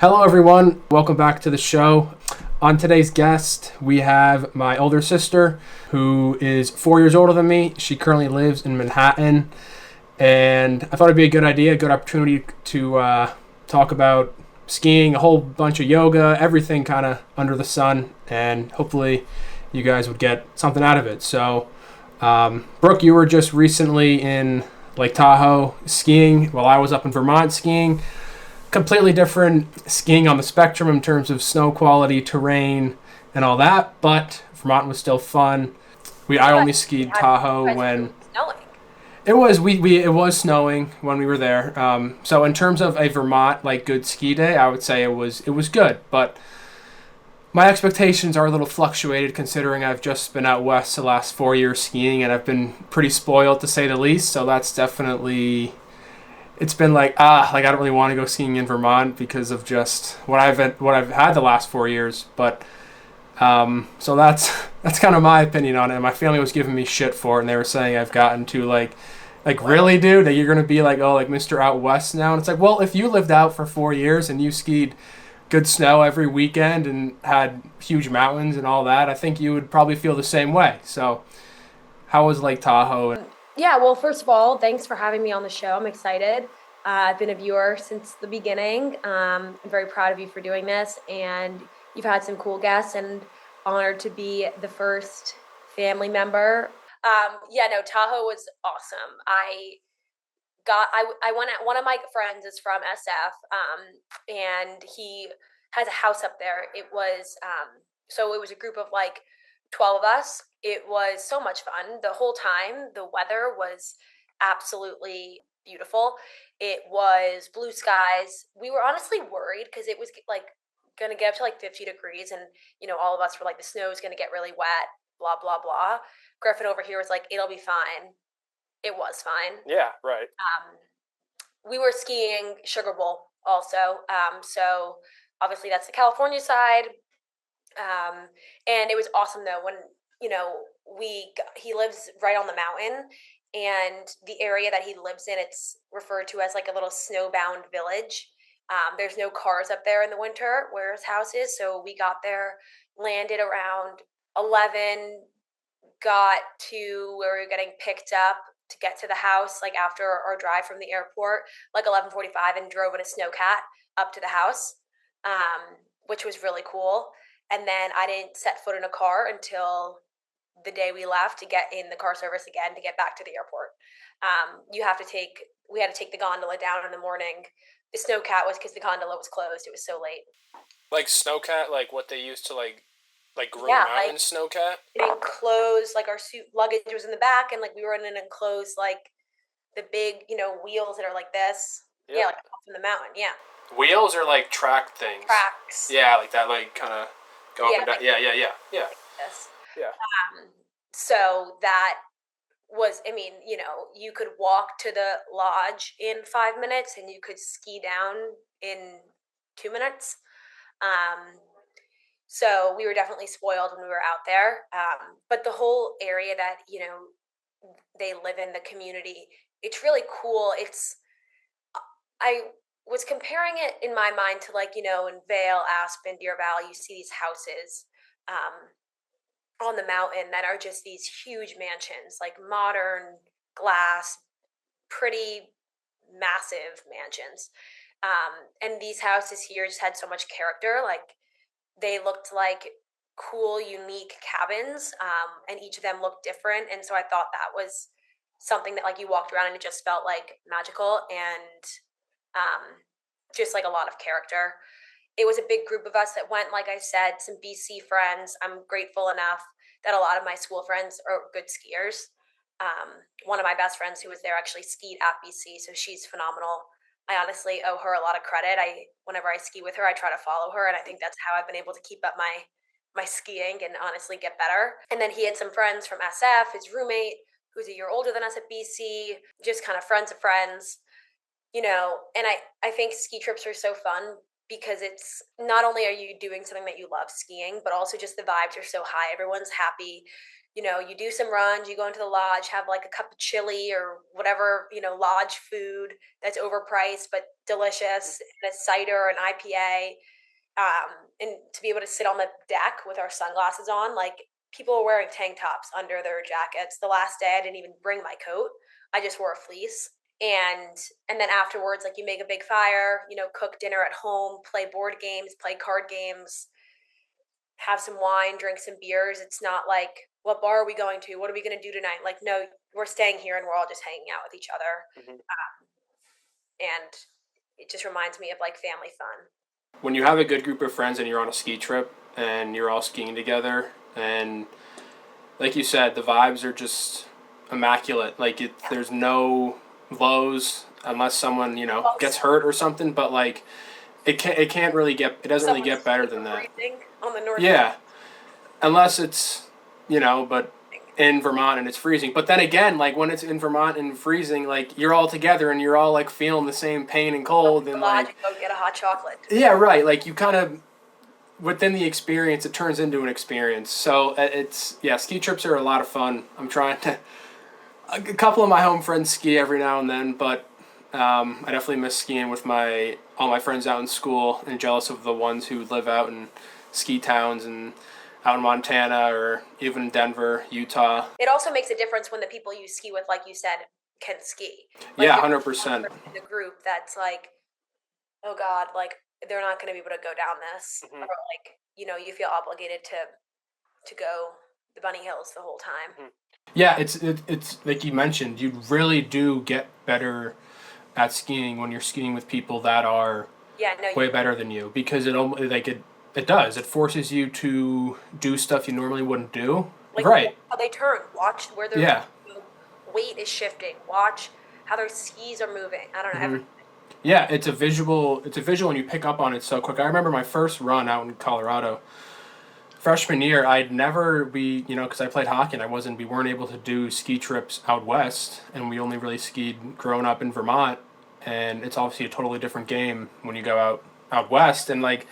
Hello, everyone. Welcome back to the show. On today's guest, we have my older sister, who is 4 years older than me. She currently lives in Manhattan, and I thought it'd be a good idea, a good opportunity to talk about skiing, a whole bunch of yoga, everything kind of under the sun, and hopefully you guys would get something out of it. So, Brooke, you were just recently in Lake Tahoe skiing while I was up in Vermont skiing. Completely different skiing on the spectrum in terms of snow quality, terrain, and all that. But Vermont was still fun. I You guys only skied had Tahoe you guys were when snowing. it was snowing when we were there. So in terms of a Vermont like good ski day, I would say it was good. But my expectations are a little fluctuated considering I've just been out west the last 4 years skiing and I've been pretty spoiled to say the least. So that's definitely it's been like I don't really want to go skiing in Vermont because of just what I've had the last 4 years. But so that's kind of my opinion on it. And my family was giving me shit for it, and they were saying I've gotten to like really, dude, that you're gonna be like, oh, like Mr. Out West now. And it's like, well, if you lived out for 4 years and you skied good snow every weekend and had huge mountains and all that, I think you would probably feel the same way. So how was Lake Tahoe? Yeah, well, first of all, thanks for having me on the show. I'm excited. I've been a viewer since the beginning. I'm very proud of you for doing this, and you've had some cool guests, and honored to be the first family member. Yeah, no, Tahoe was awesome. I went at one of my friends is from SF, and he has a house up there. So it was a group of like 12 of us. It was so much fun the whole time. The weather was absolutely beautiful. It was blue skies. We were honestly worried because it was like gonna get up to like 50 degrees, and all of us were like, the snow's gonna get really wet, blah blah blah. Griffin over here was like, it'll be fine. It was fine. Yeah, right. um, we were skiing Sugar Bowl also. So obviously that's the California side. And it was awesome though when he lives right on the mountain, and the area that he lives in, it's referred to as like a little snowbound village. There's no cars up there in the winter where his house is, so we got there, landed around 11, got to where we were getting picked up to get to the house, like after our drive from the airport, like 11:45, and drove in a snowcat up to the house, which was really cool. And then I didn't set foot in a car until the day we left to get in the car service again to get back to the airport. We had to take the gondola down in the morning. The snowcat was because the gondola was closed. It was so late. Like snowcat, like what they used to like groom Yeah, out like in snowcat. an enclosed, like our suit luggage was in the back, and like we were in an enclosed, like the big, wheels that are like this. Yeah, Yep. like up in the mountain. Yeah, Wheels are like track things. tracks. Yeah, like that, like kind of go up Yeah, and down. like Yeah, yeah, yeah, yeah, this. yeah. So that was, I mean, you could walk to the lodge in 5 minutes, and you could ski down in 2 minutes. Um, so we were definitely spoiled when we were out there. But the whole area that, they live in, the community, it's really cool. I was comparing it in my mind to, like, in Vale, Aspen, Deer Valley, you see these houses on the mountain that are just these huge mansions, like modern glass, pretty massive mansions. And these houses here just had so much character. Like, they looked like cool, unique cabins, and each of them looked different. And so I thought that was something that, like, you walked around and it just felt like magical, and just like a lot of character. It was a big group of us that went, like I said, some BC friends. I'm grateful enough that a lot of my school friends are good skiers. One of my best friends who was there actually skied at BC, so she's phenomenal. I honestly owe her a lot of credit. Whenever I ski with her, I try to follow her, and I think that's how I've been able to keep up my skiing and honestly get better. And then he had some friends from SF, his roommate, who's a year older than us at BC, just kind of friends of friends. And I think ski trips are so fun because it's not only are you doing something that you love, skiing, but also just the vibes are so high. Everyone's happy. You do some runs, you go into the lodge, have like a cup of chili or whatever, lodge food that's overpriced but delicious, and a cider, an IPA. And to be able to sit on the deck with our sunglasses on, like people were wearing tank tops under their jackets. The last day, I didn't even bring my coat. I just wore a fleece. And then afterwards, like you make a big fire, cook dinner at home, play board games, play card games, have some wine, drink some beers. It's not like, what bar are we going to? What are we going to do tonight? Like, no, we're staying here and we're all just hanging out with each other. And it just reminds me of like family fun. When you have a good group of friends and you're on a ski trip and you're all skiing together, and like you said, the vibes are just immaculate. Like there's no lows unless someone gets hurt or something. But like it doesn't really get better than that. On the north. Yeah, unless it's but in Vermont and it's freezing. But then again, like when it's in Vermont and freezing, like you're all together and you're all like feeling the same pain and cold and like go get a hot chocolate. Yeah, right. Like you kind of within the experience, it turns into an experience. So ski trips are a lot of fun. I'm trying to. A couple of my home friends ski every now and then, but I definitely miss skiing with all my friends out in school, and jealous of the ones who live out in ski towns and out in Montana or even Denver, Utah. It also makes a difference when the people you ski with, like you said, can ski. Like 100%. In the group that's like, oh God, like they're not going to be able to go down this, or like you feel obligated to go the bunny hills the whole time. Yeah, it's like you mentioned, you really do get better at skiing when you're skiing with people that are way better than you, because it does. It forces you to do stuff you normally wouldn't do. Like right. How they turn. Watch where their weight is shifting. Watch how their skis are moving. I don't know. Everything. Yeah, it's a visual and you pick up on it so quick. I remember my first run out in Colorado. Freshman year, because I played hockey and we weren't able to do ski trips out west, and we only really skied growing up in Vermont, and it's obviously a totally different game when you go out west. And like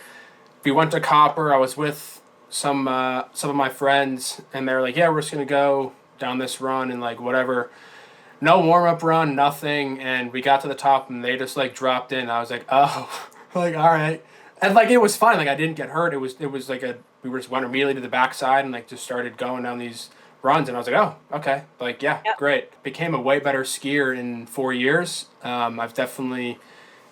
we went to Copper. I was with some of my friends, and they're like, yeah, we're just gonna go down this run and like whatever. No warm-up run, nothing, and we got to the top and they just like dropped in. I was like, oh, like all right. And like it was fine, like I didn't get hurt. It was like we just went immediately to the backside and like just started going down these runs, and I was like, oh, okay, like yeah, great. Became a way better skier in 4 years. I've definitely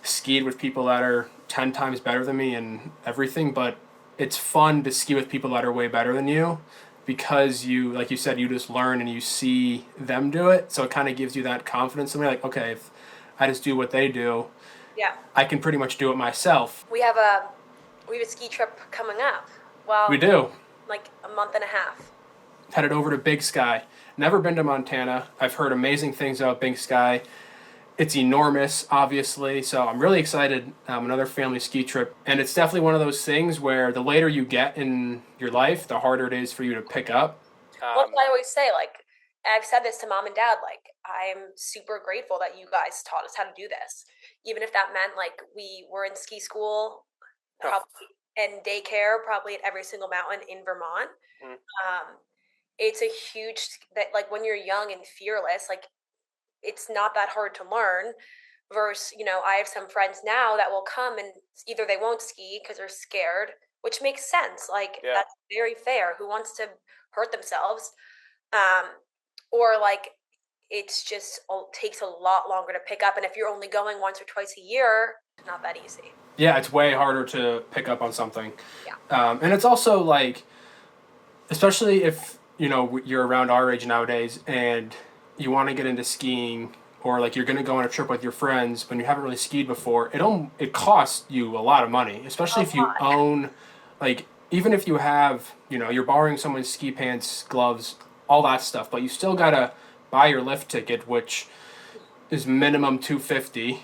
skied with people that are 10 times better than me and everything, but it's fun to ski with people that are way better than you, because you, like you said, you just learn and you see them do it, so it kind of gives you that confidence. And we're like, okay, if I just do what they do, I can pretty much do it myself. We have a ski trip coming up. Well, we do. Like a month and a half. Headed over to Big Sky. Never been to Montana. I've heard amazing things about Big Sky. It's enormous, obviously, so I'm really excited. Another family ski trip. And it's definitely one of those things where the later you get in your life, the harder it is for you to pick up. Well, I always say, like, I've said this to mom and dad, like, I'm super grateful that you guys taught us how to do this. Even if that meant, like, we were in ski school and daycare probably at every single mountain in Vermont. It's a huge, that like when you're young and fearless, like it's not that hard to learn, versus, I have some friends now that will come and either they won't ski because they're scared, which makes sense. Like that's very fair. Who wants to hurt themselves? Or like, it's just takes a lot longer to pick up. And if you're only going once or twice a year, it's not that easy. Yeah, it's way harder to pick up on something. Yeah. And it's also like, especially if, you're around our age nowadays and you want to get into skiing, or like you're going to go on a trip with your friends when you haven't really skied before, it costs you a lot of money, especially if you own, like, even if you have, you're borrowing someone's ski pants, gloves, all that stuff, but you still got to buy your lift ticket, which is minimum $250,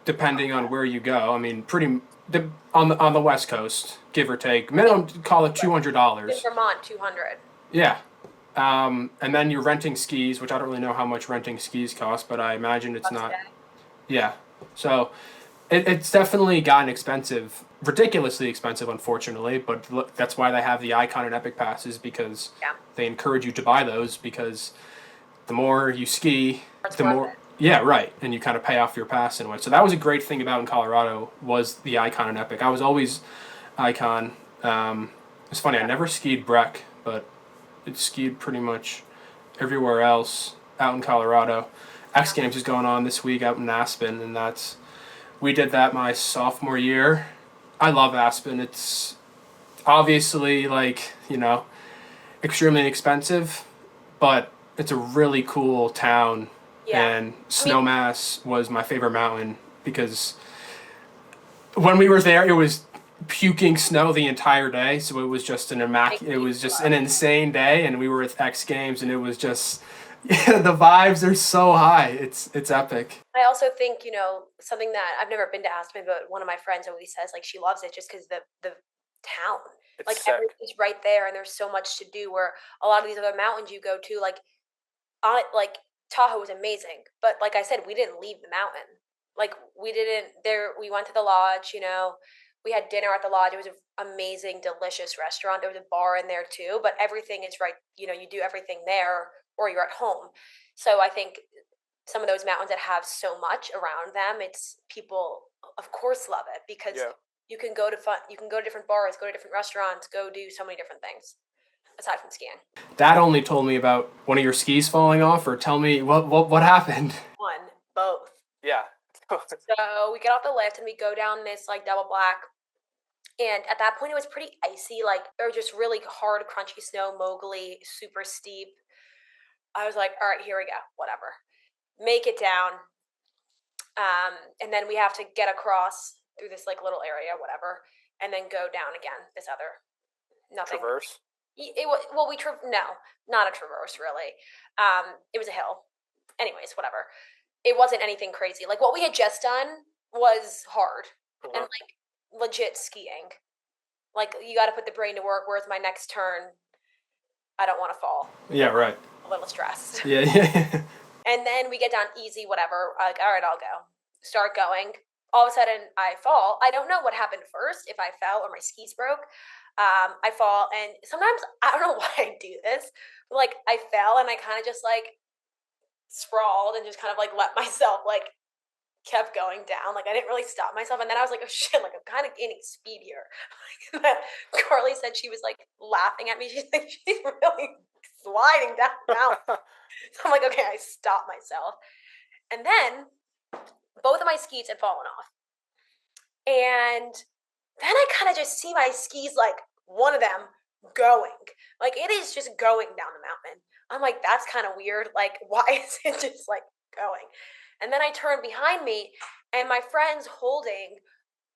depending on where you go. I mean, on the West Coast, give or take, minimum, call it $200. In Vermont, $200. Yeah. And then you're renting skis, which I don't really know how much renting skis cost, but I imagine it's not. Yeah. So It's definitely gotten expensive, ridiculously expensive, unfortunately. But look, that's why they have the Icon and Epic passes, because Yeah, they encourage you to buy those, because the more you ski, it's the worth more, it. yeah, right, and you kind of pay off your pass in a way. So that was a great thing about in Colorado was the Icon and Epic. I was always Icon. It's funny, I Yeah. never skied Breck, but it skied pretty much everywhere else out in Colorado. X Yeah. Games is going on this week out in Aspen, and that's we did that my sophomore year. I love Aspen. It's obviously like extremely expensive, but it's a really cool town. Yeah. And I mean, Snowmass was my favorite mountain because when we were there, it was puking snow the entire day. So it was just makes it me was just an blush. insane day, and we were at X Games, and it was just yeah, the vibes are so high. It's epic. I also think, something that I've never been to Aspen, but one of my friends always says like she loves it just because the town, It's like sick. everything's right there, and there's so much to do. Where a lot of these other mountains you go to, like on like Tahoe was amazing, but like I said, we didn't leave the mountain. Like we didn't there. We went to the lodge. We had dinner at the lodge. It was an amazing, delicious restaurant. There was a bar in there too, but everything is right. You do everything there, or you're at home. So I think some of those mountains that have so much around them, it's people of course love it because Yeah. you can go to different bars, go to different restaurants, go do so many different things aside from skiing. Dad only told me about one of your skis falling off, or tell me what happened. One, both. Yeah. So we get off the lift and we go down this like double black. And at that point, it was pretty icy, like, or just really hard, crunchy snow, mogully, super steep. I was like, all right, here we go, whatever. Make it down. And then we have to get across through this like little area, whatever, and then go down again. This other nothing. Traverse. It was well, no, not a traverse really. It was a hill. Anyways, whatever. It wasn't anything crazy. Like what we had just done was hard and like legit skiing. Like you got to put the brain to work. Where's my next turn? I don't want to fall. Yeah, right. A little stressed. Yeah, yeah. And then we get down easy, whatever. Like, all right, I'll go. Start going. All of a sudden, I fall. I don't know what happened first, if I fell or my skis broke. I fall, and sometimes I don't know why I do this. But, like I fell, and I kind of just like sprawled and just kind of like let myself like kept going down. Like I didn't really stop myself, and then I was like, oh shit, like I'm kind of gaining speed here. And then Carly said she was like laughing at me. She's like, she's really sliding down the mountain. So I'm like, okay, I stopped myself. And then both of my skis had fallen off. And then I kind of just see my skis, like one of them going. Like it is just going down the mountain. I'm like, that's kind of weird. Like, why is it just like going? And then I turn behind me and my friend's holding,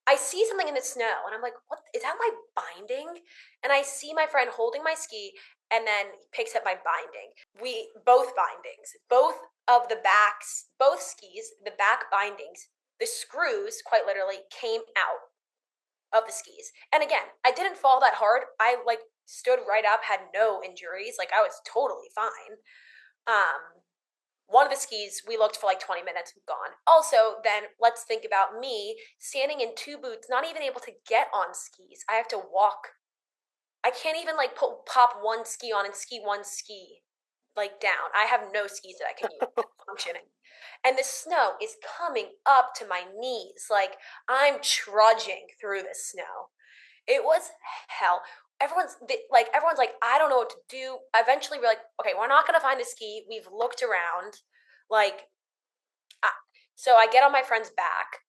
I see something in the snow and I'm like, what is that, my binding? And I see my friend holding my ski and then picks up my binding. We both bindings, both of the backs, both skis, the back bindings, the screws quite literally came out of the skis. And again, I didn't fall that hard. I like stood right up, had no injuries. Like I was totally fine. One of the skis, we looked for like 20 minutes, gone. Also, then let's think about me standing in two boots, not even able to get on skis. I have to walk. I can't even like pop one ski on and ski one ski like down. I have no skis that I can use functioning. And the snow is coming up to my knees. Like I'm trudging through the snow. It was hell. Everyone's like, I don't know what to do. Eventually, we're like, okay, we're not gonna find the ski. We've looked around, like, so I get on my friend's back,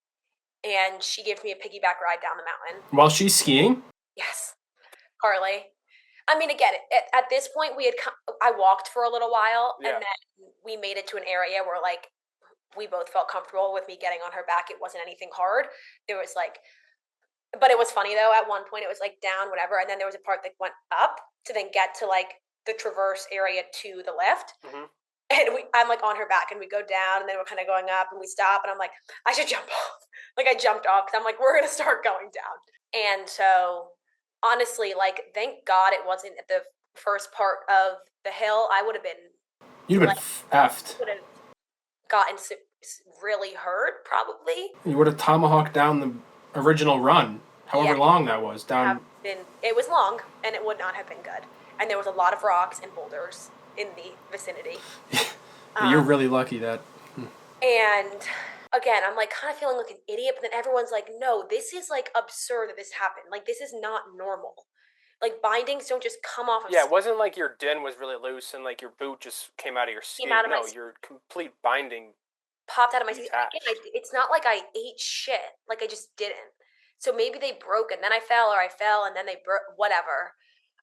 and she gives me a piggyback ride down the mountain. While she's skiing? Yes, Carly. I mean, again, at this point, I walked for a little while, Yeah. and then we made it to an area where like we both felt comfortable with me getting on her back. It wasn't anything hard. There was like, but it was funny though. At one point, it was like down, whatever, and then there was a part that went up to then get to like the traverse area to the left. Mm-hmm. And I'm like on her back, and we go down, and then we're kind of going up, and we stop, and I'm like, I should jump off. Like I jumped off because I'm like, we're gonna start going down. And so, honestly, like, thank God it wasn't at the first part of the hill. I would have been. You've been like, effed. would have gotten really hurt, probably. You would have tomahawked down the original run, Yeah, however long that was, have down. been. It was long, and it would not have been good. And there was a lot of rocks and boulders in the vicinity. You're Um, really lucky that. and again, I'm like kind of feeling like an idiot, but then everyone's like, "No, this is like absurd that this happened. Like this is not normal. Like bindings don't just come off of Yeah, it wasn't like your din was really loose and like your boot just came out of your came ski. out of my No, your complete binding popped out of my teeth. Again, detached. it's not like I ate shit. Like I just didn't. So maybe they broke and then I fell, or I fell and then they broke. Whatever.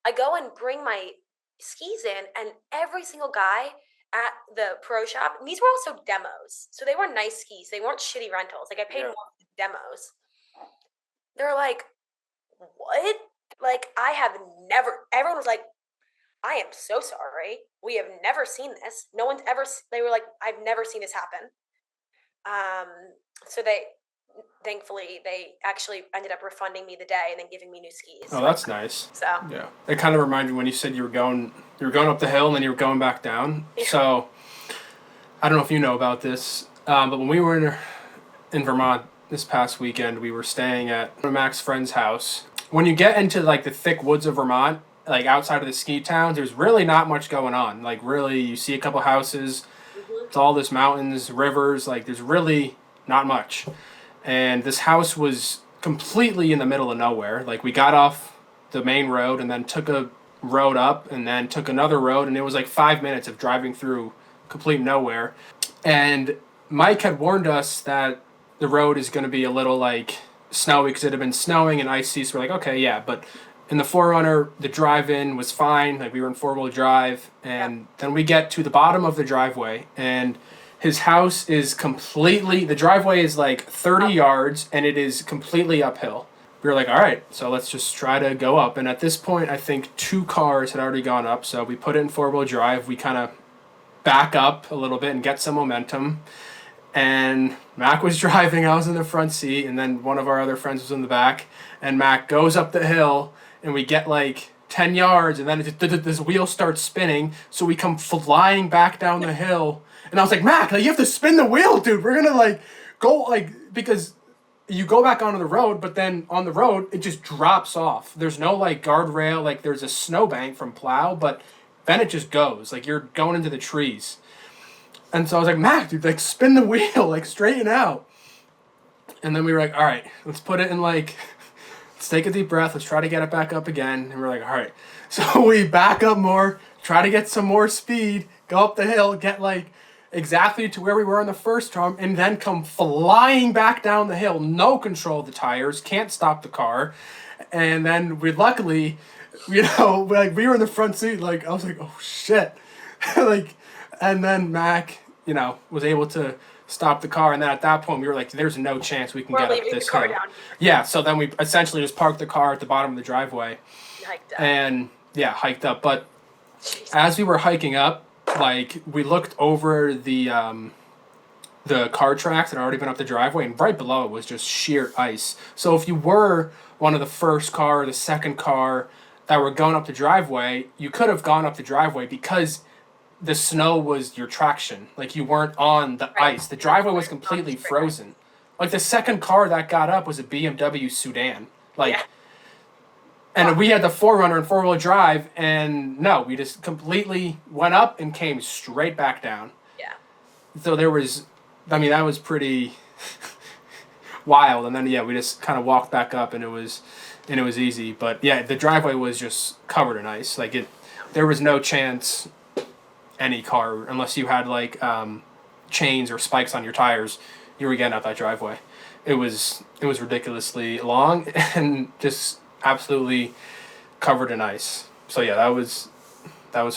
I go and bring my skis in, and every single guy at the pro shop. And these were also demos, so they were nice skis. They weren't shitty rentals. Like I paid Yeah. more for the demos. They're like, "What?" Like I have never. Everyone was like, "I am so sorry. We have never seen this. No one's ever." They were like, "I've never seen this happen." Um, so they, thankfully, they actually ended up refunding me the day and then giving me new skis. Oh, that's nice. So Yeah, it kind of reminded me when you said you were going up the hill and then you were going back down. yeah. So I don't know if you know about this, but when we were in Vermont this past weekend, we were staying at one of Mac's friend's house. When you get into like the thick woods of Vermont, like outside of the ski towns, there's really not much going on. Like really, you see a couple houses. Mm-hmm. It's all this mountains, rivers. Like there's really not much. And this house was completely in the middle of nowhere. Like we got off the main road and then took a road up and then took another road, and it was like 5 minutes of driving through complete nowhere. And Mike had warned us that the road is going to be a little like snowy because it had been snowing and icy. So we're like, okay, yeah, but in the Forerunner, the drive-in was fine. Like we were in four-wheel drive, and then we get to the bottom of the driveway, and his house is completely. The driveway is like 30 yards, and it is completely uphill. We were like, all right, so let's just try to go up. And at this point, I think two cars had already gone up, so we put it in four-wheel drive. We kind of back up a little bit and get some momentum. And Mac was driving, I was in the front seat, and then one of our other friends was in the back. And Mac goes up the hill, and we get like 10 yards, and then this wheel starts spinning, so we come flying back down the hill. And I was like, Mac, like, you have to spin the wheel, dude. We're gonna like go like because you go back onto the road, but then on the road it just drops off. There's no like guardrail, like there's a snowbank from plow, but then it just goes. Like you're going into the trees. And so I was like, Mac, dude, like spin the wheel, like straighten out. And then we were like, all right, let's put it in like, let's take a deep breath. Let's try to get it back up again. And we're like, all right. So we back up more, try to get some more speed, go up the hill, get like exactly to where we were on the first time, and then come flying back down the hill. No control of the tires, can't stop the car. And then we luckily, like we were in the front seat, like I was like, oh shit. like, and then Mac, was able to stop the car, and then at that point we were like, "There's no chance we can get up this hill." Yeah, so then we essentially just parked the car at the bottom of the driveway, Hiked up. and yeah, hiked up. But Jeez. as we were hiking up, like we looked over the car tracks that had already been up the driveway, and right below it was just sheer ice. So if you were one of the first car or the second car that were going up the driveway, you could have gone up the driveway because the snow was your traction. Like you weren't on the ice. The driveway was completely frozen. Like the second car that got up was a BMW sedan. Like, Yeah. and we had the Forerunner in four-wheel drive, and no, we just completely went up and came straight back down. Yeah. So that was pretty wild. And then yeah, we just kind of walked back up, and it was easy. But yeah, the driveway was just covered in ice. Like there was no chance any car, unless you had like chains or spikes on your tires, you were getting out that driveway. It was ridiculously long and just absolutely covered in ice. So yeah, that was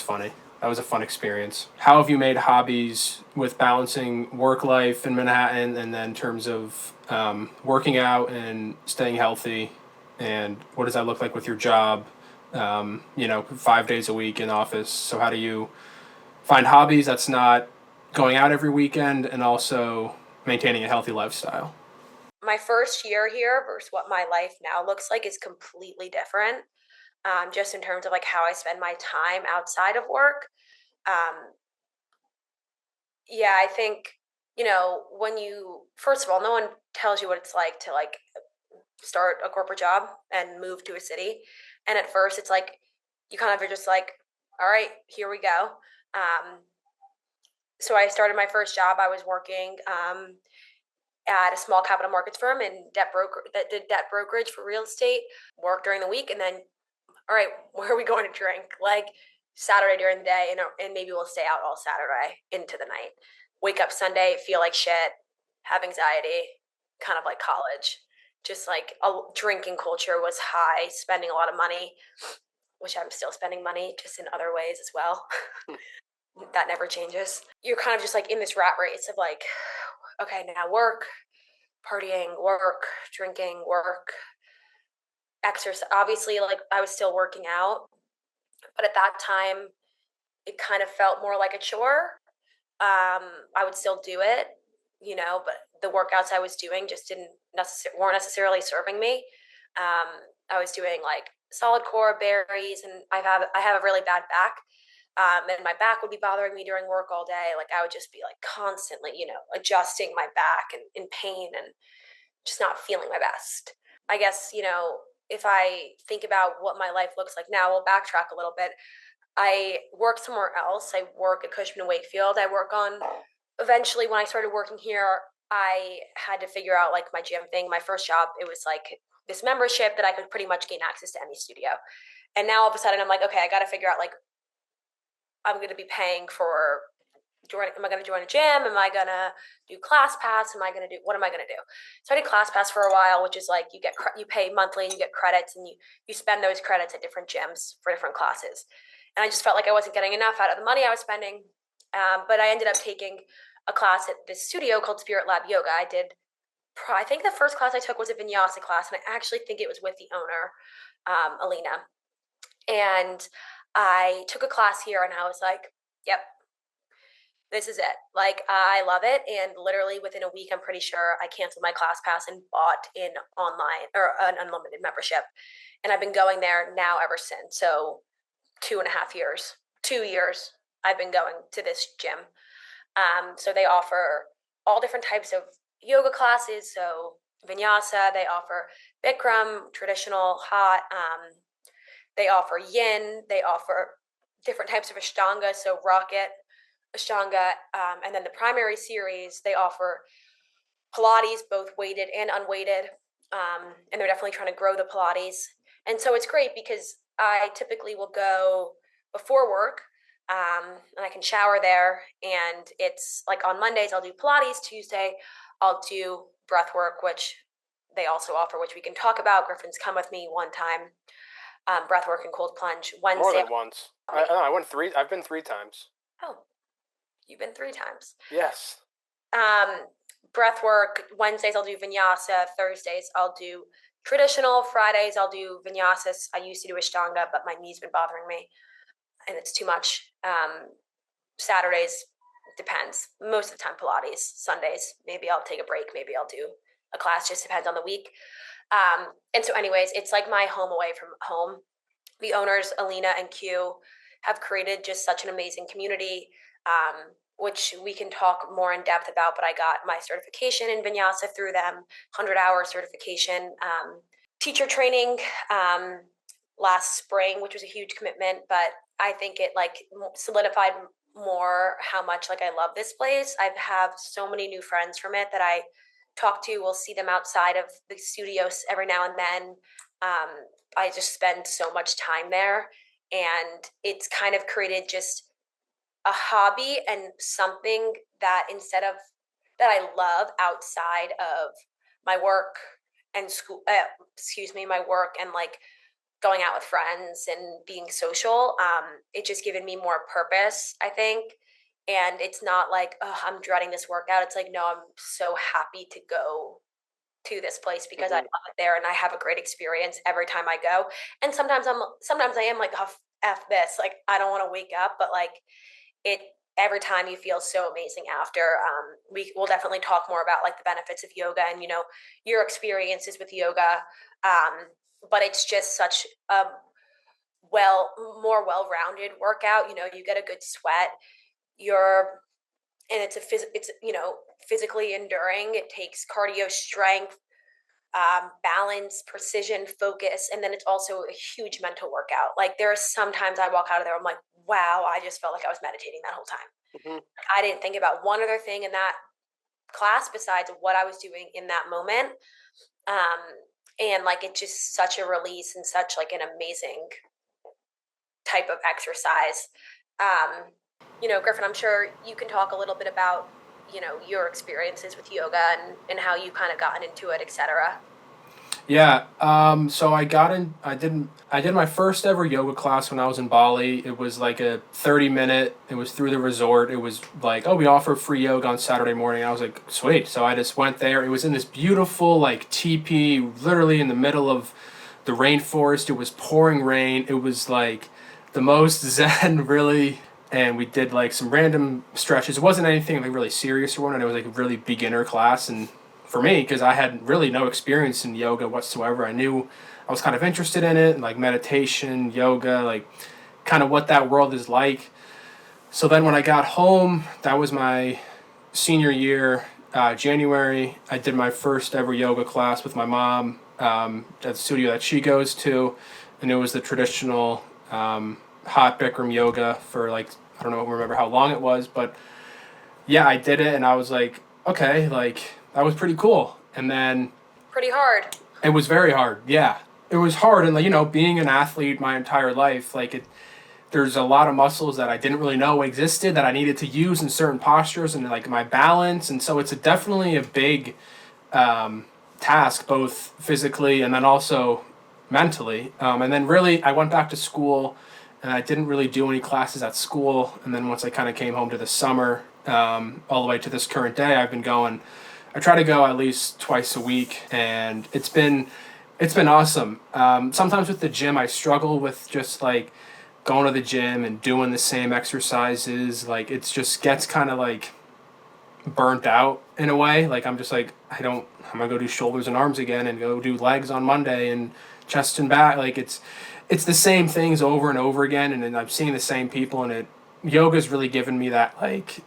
funny. That was a fun experience. How have you made hobbies with balancing work life in Manhattan, and then in terms of working out and staying healthy, and what does that look like with your job? 5 days a week in office. So how do you find hobbies that's not going out every weekend, and also maintaining a healthy lifestyle? My first year here versus what my life now looks like is completely different. Just in terms of like how I spend my time outside of work. Yeah, I think when you, first of all, no one tells you what it's like to like start a corporate job and move to a city. And at first it's like, you kind of are just like, all right, here we go. Um, so I started my first job. I was working at a small capital markets firm and debt broker that did debt brokerage for real estate, work during the week. And then, all right, where are we going to drink? Like Saturday during the day, and maybe we'll stay out all Saturday into the night. Wake up Sunday, feel like shit, have anxiety, kind of like college. Just like a drinking culture was high, spending a lot of money, which I'm still spending money just in other ways as well. That never changes. You're kind of just like in this rat race of like, okay, now work, partying, work, drinking, work, exercise. Obviously, like I was still working out, but at that time, it kind of felt more like a chore. I would still do it, but the workouts I was doing just weren't necessarily serving me. I was doing like solid core, berries, and I have a really bad back. And my back would be bothering me during work all day. Like I would just be like constantly, adjusting my back and in pain and just not feeling my best. I guess, if I think about what my life looks like now, we'll backtrack a little bit. I work somewhere else. I work at Cushman & Wakefield. Eventually when I started working here, I had to figure out like my gym thing. My first job, it was like this membership that I could pretty much gain access to any studio. And now all of a sudden I'm like, okay, I got to figure out like, I'm going to be paying for am I going to join a gym? Am I going to do class pass? What am I going to do? So I did class pass for a while, which is like you pay monthly and you get credits and you spend those credits at different gyms for different classes. And I just felt like I wasn't getting enough out of the money I was spending. But I ended up taking a class at this studio called Spirit Lab Yoga. I think the first class I took was a vinyasa class, and I actually think it was with the owner, Alina. And I took a class here, and I was like, yep, this is it. Like, I love it. And literally within a week, I'm pretty sure I canceled my class pass and bought an online or an unlimited membership. And I've been going there now ever since. So 2.5 years, 2 years, I've been going to this gym. So they offer all different types of yoga classes. So vinyasa, they offer Bikram, traditional, hot. They offer yin. They offer different types of Ashtanga, so rocket, Ashtanga, and then the primary series, they offer Pilates, both weighted and unweighted, and they're definitely trying to grow the Pilates. And so it's great because I typically will go before work, and I can shower there. And it's like on Mondays, I'll do Pilates. Tuesday, I'll do breath work, which they also offer, which we can talk about. Griffin's come with me one time. Breath work and cold plunge. Wednesday. More than once. I went three. I've been 3 times. Oh, you've been 3 times. Yes. Breath work. Wednesdays I'll do vinyasa. Thursdays I'll do traditional. Fridays I'll do vinyasas. I used to do Ashtanga, but my knee's been bothering me, and it's too much. Saturdays depends. Most of the time Pilates. Sundays maybe I'll take a break. Maybe I'll do a class. Just depends on the week. And so, anyways, it's like my home away from home. The owners, Alina and Q, have created just such an amazing community. Which we can talk more in depth about, but I got my certification in vinyasa through them, 100-hour certification, teacher training last spring, which was a huge commitment, but I think it like solidified more how much like I love this place. I have so many new friends from it that I talk to. We'll see them outside of the studios every now and then. I just spend so much time there, and it's kind of created just a hobby and something that that I love outside of my work and school, my work and like going out with friends and being social. It just given me more purpose, I think. And it's not like, oh, I'm dreading this workout. It's like, no, I'm so happy to go to this place because I love it there and I have a great experience every time I go. And sometimes I am like, oh, F this. Like, I don't want to wake up, but like, it every time you feel so amazing after. We will definitely talk more about like the benefits of yoga and your experiences with yoga, but it's just such a more well-rounded workout. You get a good sweat, and it's physically enduring. It takes cardio, strength, balance, precision, focus, and then it's also a huge mental workout. Like there are sometimes I walk out of there, I'm like, wow, I just felt like I was meditating that whole time. Mm-hmm. I didn't think about one other thing in that class besides what I was doing in that moment. And like it's just such a release and such like an amazing type of exercise. Griffin, I'm sure you can talk a little bit about, your experiences with yoga and how you kind of gotten into it, etc. Yeah. So I did my first ever yoga class when I was in Bali. It was like a 30-minute. It was through the resort. It was like, oh, we offer free yoga on Saturday morning. I was like, sweet. So I just went there. It was in this beautiful like teepee, literally in the middle of the rainforest. It was pouring rain. It was like the most zen, really. And we did like some random stretches. It wasn't anything like really serious or one. And it was like a really beginner class. And for me, because I had really no experience in yoga whatsoever, I knew I was kind of interested in it, like meditation, yoga, like kind of what that world is like. So then when I got home, that was my senior year, January. I did my first ever yoga class with my mom at the studio that she goes to, and it was the traditional hot Bikram yoga for like I don't know, remember how long it was, but yeah, I did it, and I was like, okay, like that was pretty cool. And then Pretty hard. it was very hard. Yeah, it was hard, and like being an athlete my entire life, like there's a lot of muscles that I didn't really know existed that I needed to use in certain postures and like my balance. And so it's definitely a big task, both physically and then also mentally. And then really, I went back to school and I didn't really do any classes at school. And then once I kind of came home to the summer, all the way to this current day, I've been going. I try to go at least twice a week, and it's been awesome. Sometimes with the gym, I struggle with just like going to the gym and doing the same exercises. Like it's just gets kind of like burnt out in a way. Like I'm just like I'm gonna go do shoulders and arms again and go do legs on Monday and chest and back. Like it's the same things over and over again, and then I'm seeing the same people, and yoga's really given me that like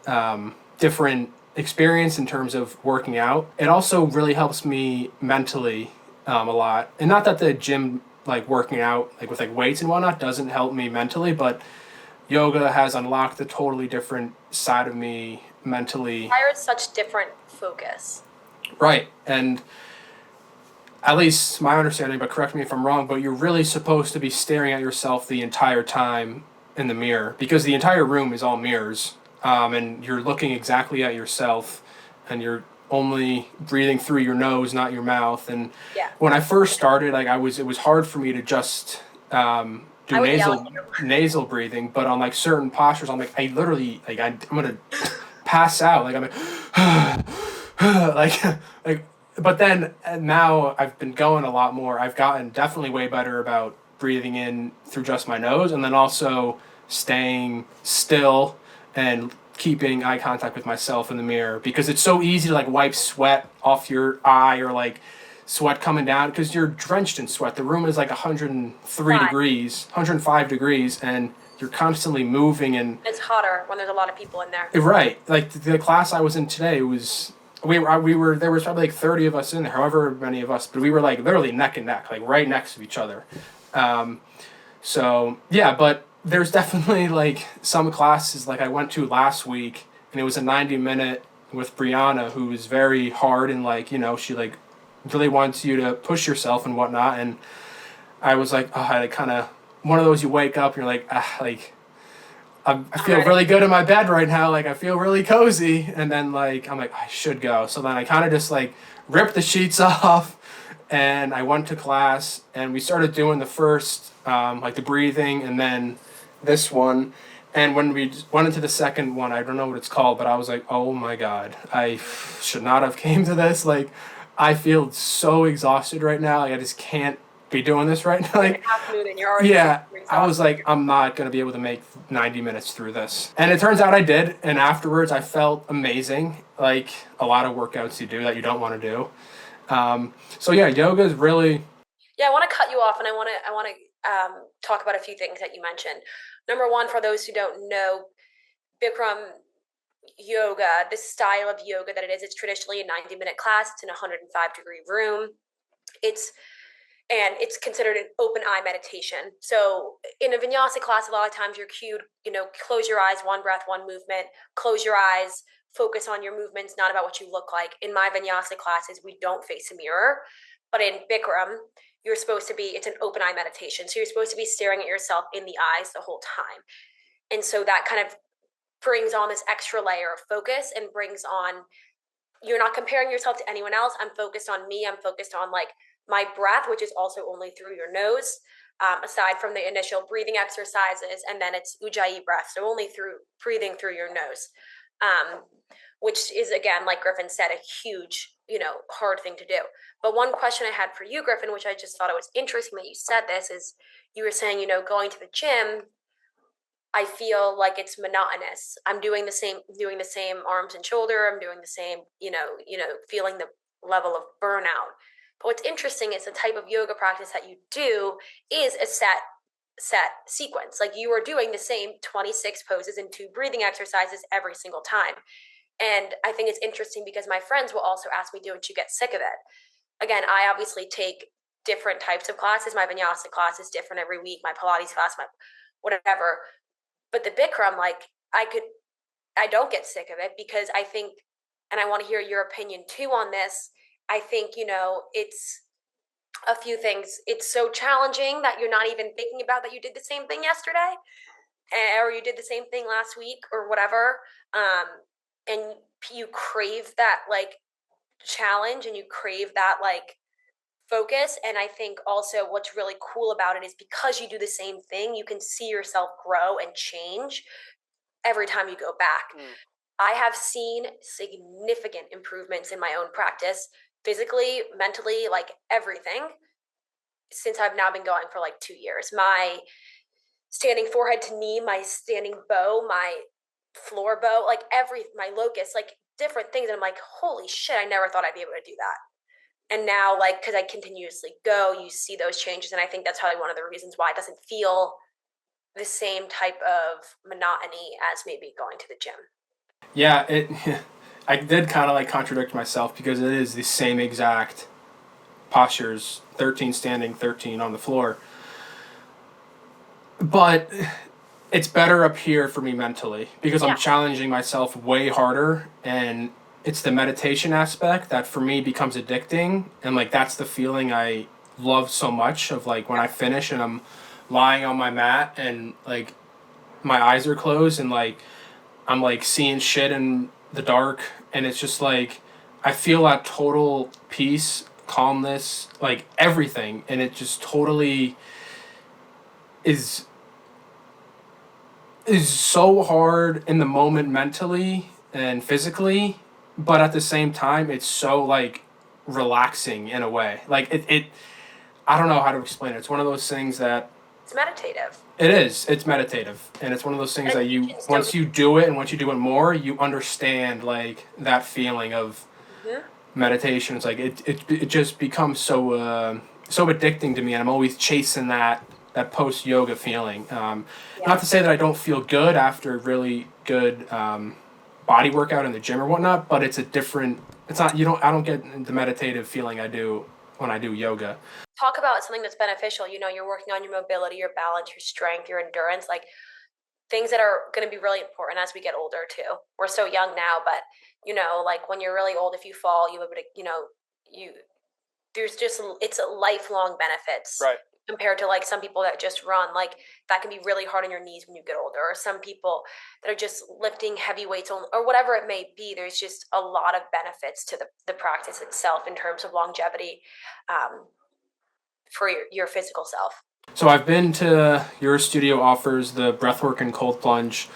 different experience in terms of working out. It also really helps me mentally a lot, and not that the gym like working out like with like weights and whatnot doesn't help me mentally, but yoga has unlocked a totally different side of me mentally. Requires such different focus. Right, and at least my understanding, but correct me if I'm wrong, but you're really supposed to be staring at yourself the entire time in the mirror because the entire room is all mirrors, and you're looking exactly at yourself, and you're only breathing through your nose, not your mouth. And yeah. When I first started, like it was hard for me to just do nasal breathing, but on like certain postures, I'm like I literally like I'm gonna pass out, like I'm like like. But then now I've been going a lot more. I've gotten definitely way better about breathing in through just my nose, and then also staying still and keeping eye contact with myself in the mirror, because it's so easy to like wipe sweat off your eye or like sweat coming down because you're drenched in sweat. The room is like 103 degrees, 105 degrees, and you're constantly moving, and it's hotter when there's a lot of people in there. Right. Like the class I was in today was we were there was probably like 30 of us in there, however many of us, but we were like literally neck and neck, like right next to each other. So yeah, but there's definitely like some classes like I went to last week, and it was a 90-minute with Brianna, who is very hard, and like she like really wants you to push yourself and whatnot. And I was like, oh, I kind of one of those you wake up and you're like, like I feel really good in my bed right now. Like I feel really cozy, and then like I'm like I should go. So then I kind of just like ripped the sheets off, and I went to class, and we started doing the first like the breathing, and then this one. And when we went into the second one, I don't know what it's called, but I was like, oh my god, I should not have came to this. Like I feel so exhausted right now. Like I just can't be doing this right now. Like, and you're already yeah, I was like, I'm not going to be able to make 90 minutes through this. And it turns out I did. And afterwards, I felt amazing. Like a lot of workouts you do that you don't want to do. So yeah, yoga is really. Yeah, I want to cut you off, and I want to talk about a few things that you mentioned. Number one, for those who don't know, Bikram yoga, the style of yoga that it is. It's traditionally a 90-minute class. It's in a 105-degree room. It's considered an open eye meditation. So in a vinyasa class, a lot of times you're cued, close your eyes, one breath, one movement, close your eyes, focus on your movements, not about what you look like. In my vinyasa classes, we don't face a mirror, but in Bikram, it's an open eye meditation. So you're supposed to be staring at yourself in the eyes the whole time. And so that kind of brings on this extra layer of focus and brings on, you're not comparing yourself to anyone else. I'm focused on me. I'm focused on like my breath, which is also only through your nose, aside from the initial breathing exercises. And then it's ujjayi breath. So only through breathing through your nose, which is, again, like Griffin said, a huge, hard thing to do. But one question I had for you, Griffin, which I just thought it was interesting that you said this, is you were saying, going to the gym, I feel like it's monotonous. I'm doing the same arms and shoulder. I'm doing the same, feeling the level of burnout. But what's interesting is the type of yoga practice that you do is a set sequence. Like you are doing the same 26 poses and 2 breathing exercises every single time. And I think it's interesting because my friends will also ask me, don't you get sick of it? Again, I obviously take different types of classes. My vinyasa class is different every week. My Pilates class, my whatever. But the Bikram, like I don't get sick of it because I think, and I want to hear your opinion too on this. I think, it's a few things. It's so challenging that you're not even thinking about that you did the same thing yesterday or you did the same thing last week or whatever. And you crave that like challenge and you crave that like focus. And I think also what's really cool about it is because you do the same thing, you can see yourself grow and change every time you go back. I have seen significant improvements in my own practice, physically, mentally, like everything, since I've now been going for like 2 years. My standing forehead to knee, my standing bow, my floor bow, like my locus, like different things. And I'm like, holy shit, I never thought I'd be able to do that. And now, like, because I continuously go, you see those changes. And I think that's probably one of the reasons why it doesn't feel the same type of monotony as maybe going to the gym. Yeah, I did kind of like contradict myself because it is the same exact postures, 13 standing, 13 on the floor. But it's better up here for me mentally because I'm challenging myself way harder, and it's the meditation aspect that for me becomes addicting, and like that's the feeling I love so much of like when I finish and I'm lying on my mat and like my eyes are closed and like I'm like seeing shit in the dark, and it's just like I feel that total peace, calmness, like everything, and it just totally is so hard in the moment mentally and physically, but at the same time it's so like relaxing in a way. Like it I don't know how to explain it. It's one of those things that it's meditative. It is. It's meditative, and it's one of those things that you once you do it and once you do it more, you understand like that feeling of meditation. It's like it just becomes so addicting to me, and I'm always chasing that post yoga feeling. Not to say that I don't feel good after really good body workout in the gym or whatnot, but it's a different. It's not I don't get the meditative feeling I do when I do yoga. Talk about something that's beneficial. You're working on your mobility, your balance, your strength, your endurance, like things that are going to be really important as we get older too. We're so young now, but like when you're really old, if you fall, it's a lifelong benefits. Right. Compared to like some people that just run, like that can be really hard on your knees when you get older, or some people that are just lifting heavy weights or whatever it may be. There's just a lot of benefits to the practice itself in terms of longevity for your physical self. So I've been to your studio offers the breathwork and cold plunge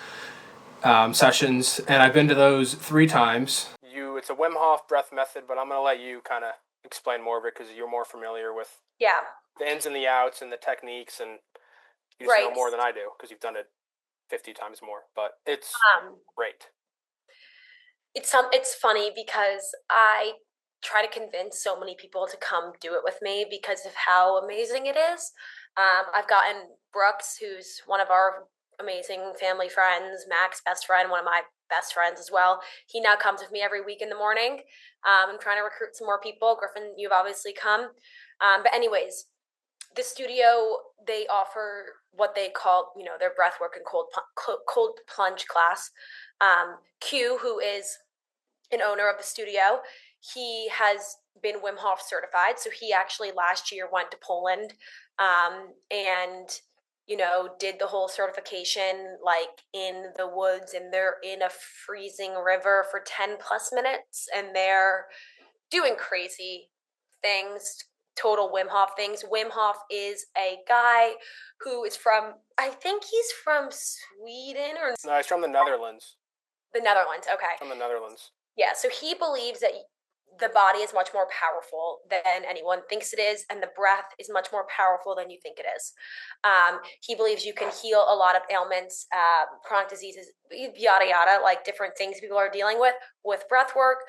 sessions, and I've been to those 3 times. It's a Wim Hof breath method, but I'm going to let you kind of explain more of it because you're more familiar with the ins and the outs and the techniques, and you just know more than I do because you've done it 50 times more. But it's great. It's funny because I try to convince so many people to come do it with me because of how amazing it is. I've gotten Brooks, who's one of our amazing family friends, Mac's best friend, one of my best friends as well. He now comes with me every week in the morning. I'm trying to recruit some more people. Griffin, you've obviously come. But anyways, the studio, they offer what they call, their breathwork and cold plunge class. Q, who is an owner of the studio, he has been Wim Hof certified. So he actually last year went to Poland and did the whole certification like in the woods, and they're in a freezing river for 10 plus minutes, and they're doing crazy things, total Wim Hof things. Wim Hof is a guy who is from, I think he's from Sweden or No, he's from the Netherlands. the Netherlands. Okay. From the Netherlands. Yeah, so he believes that the body is much more powerful than anyone thinks it is, and the breath is much more powerful than you think it is. He believes you can heal a lot of ailments, chronic diseases, yada yada, like different things people are dealing with breath work,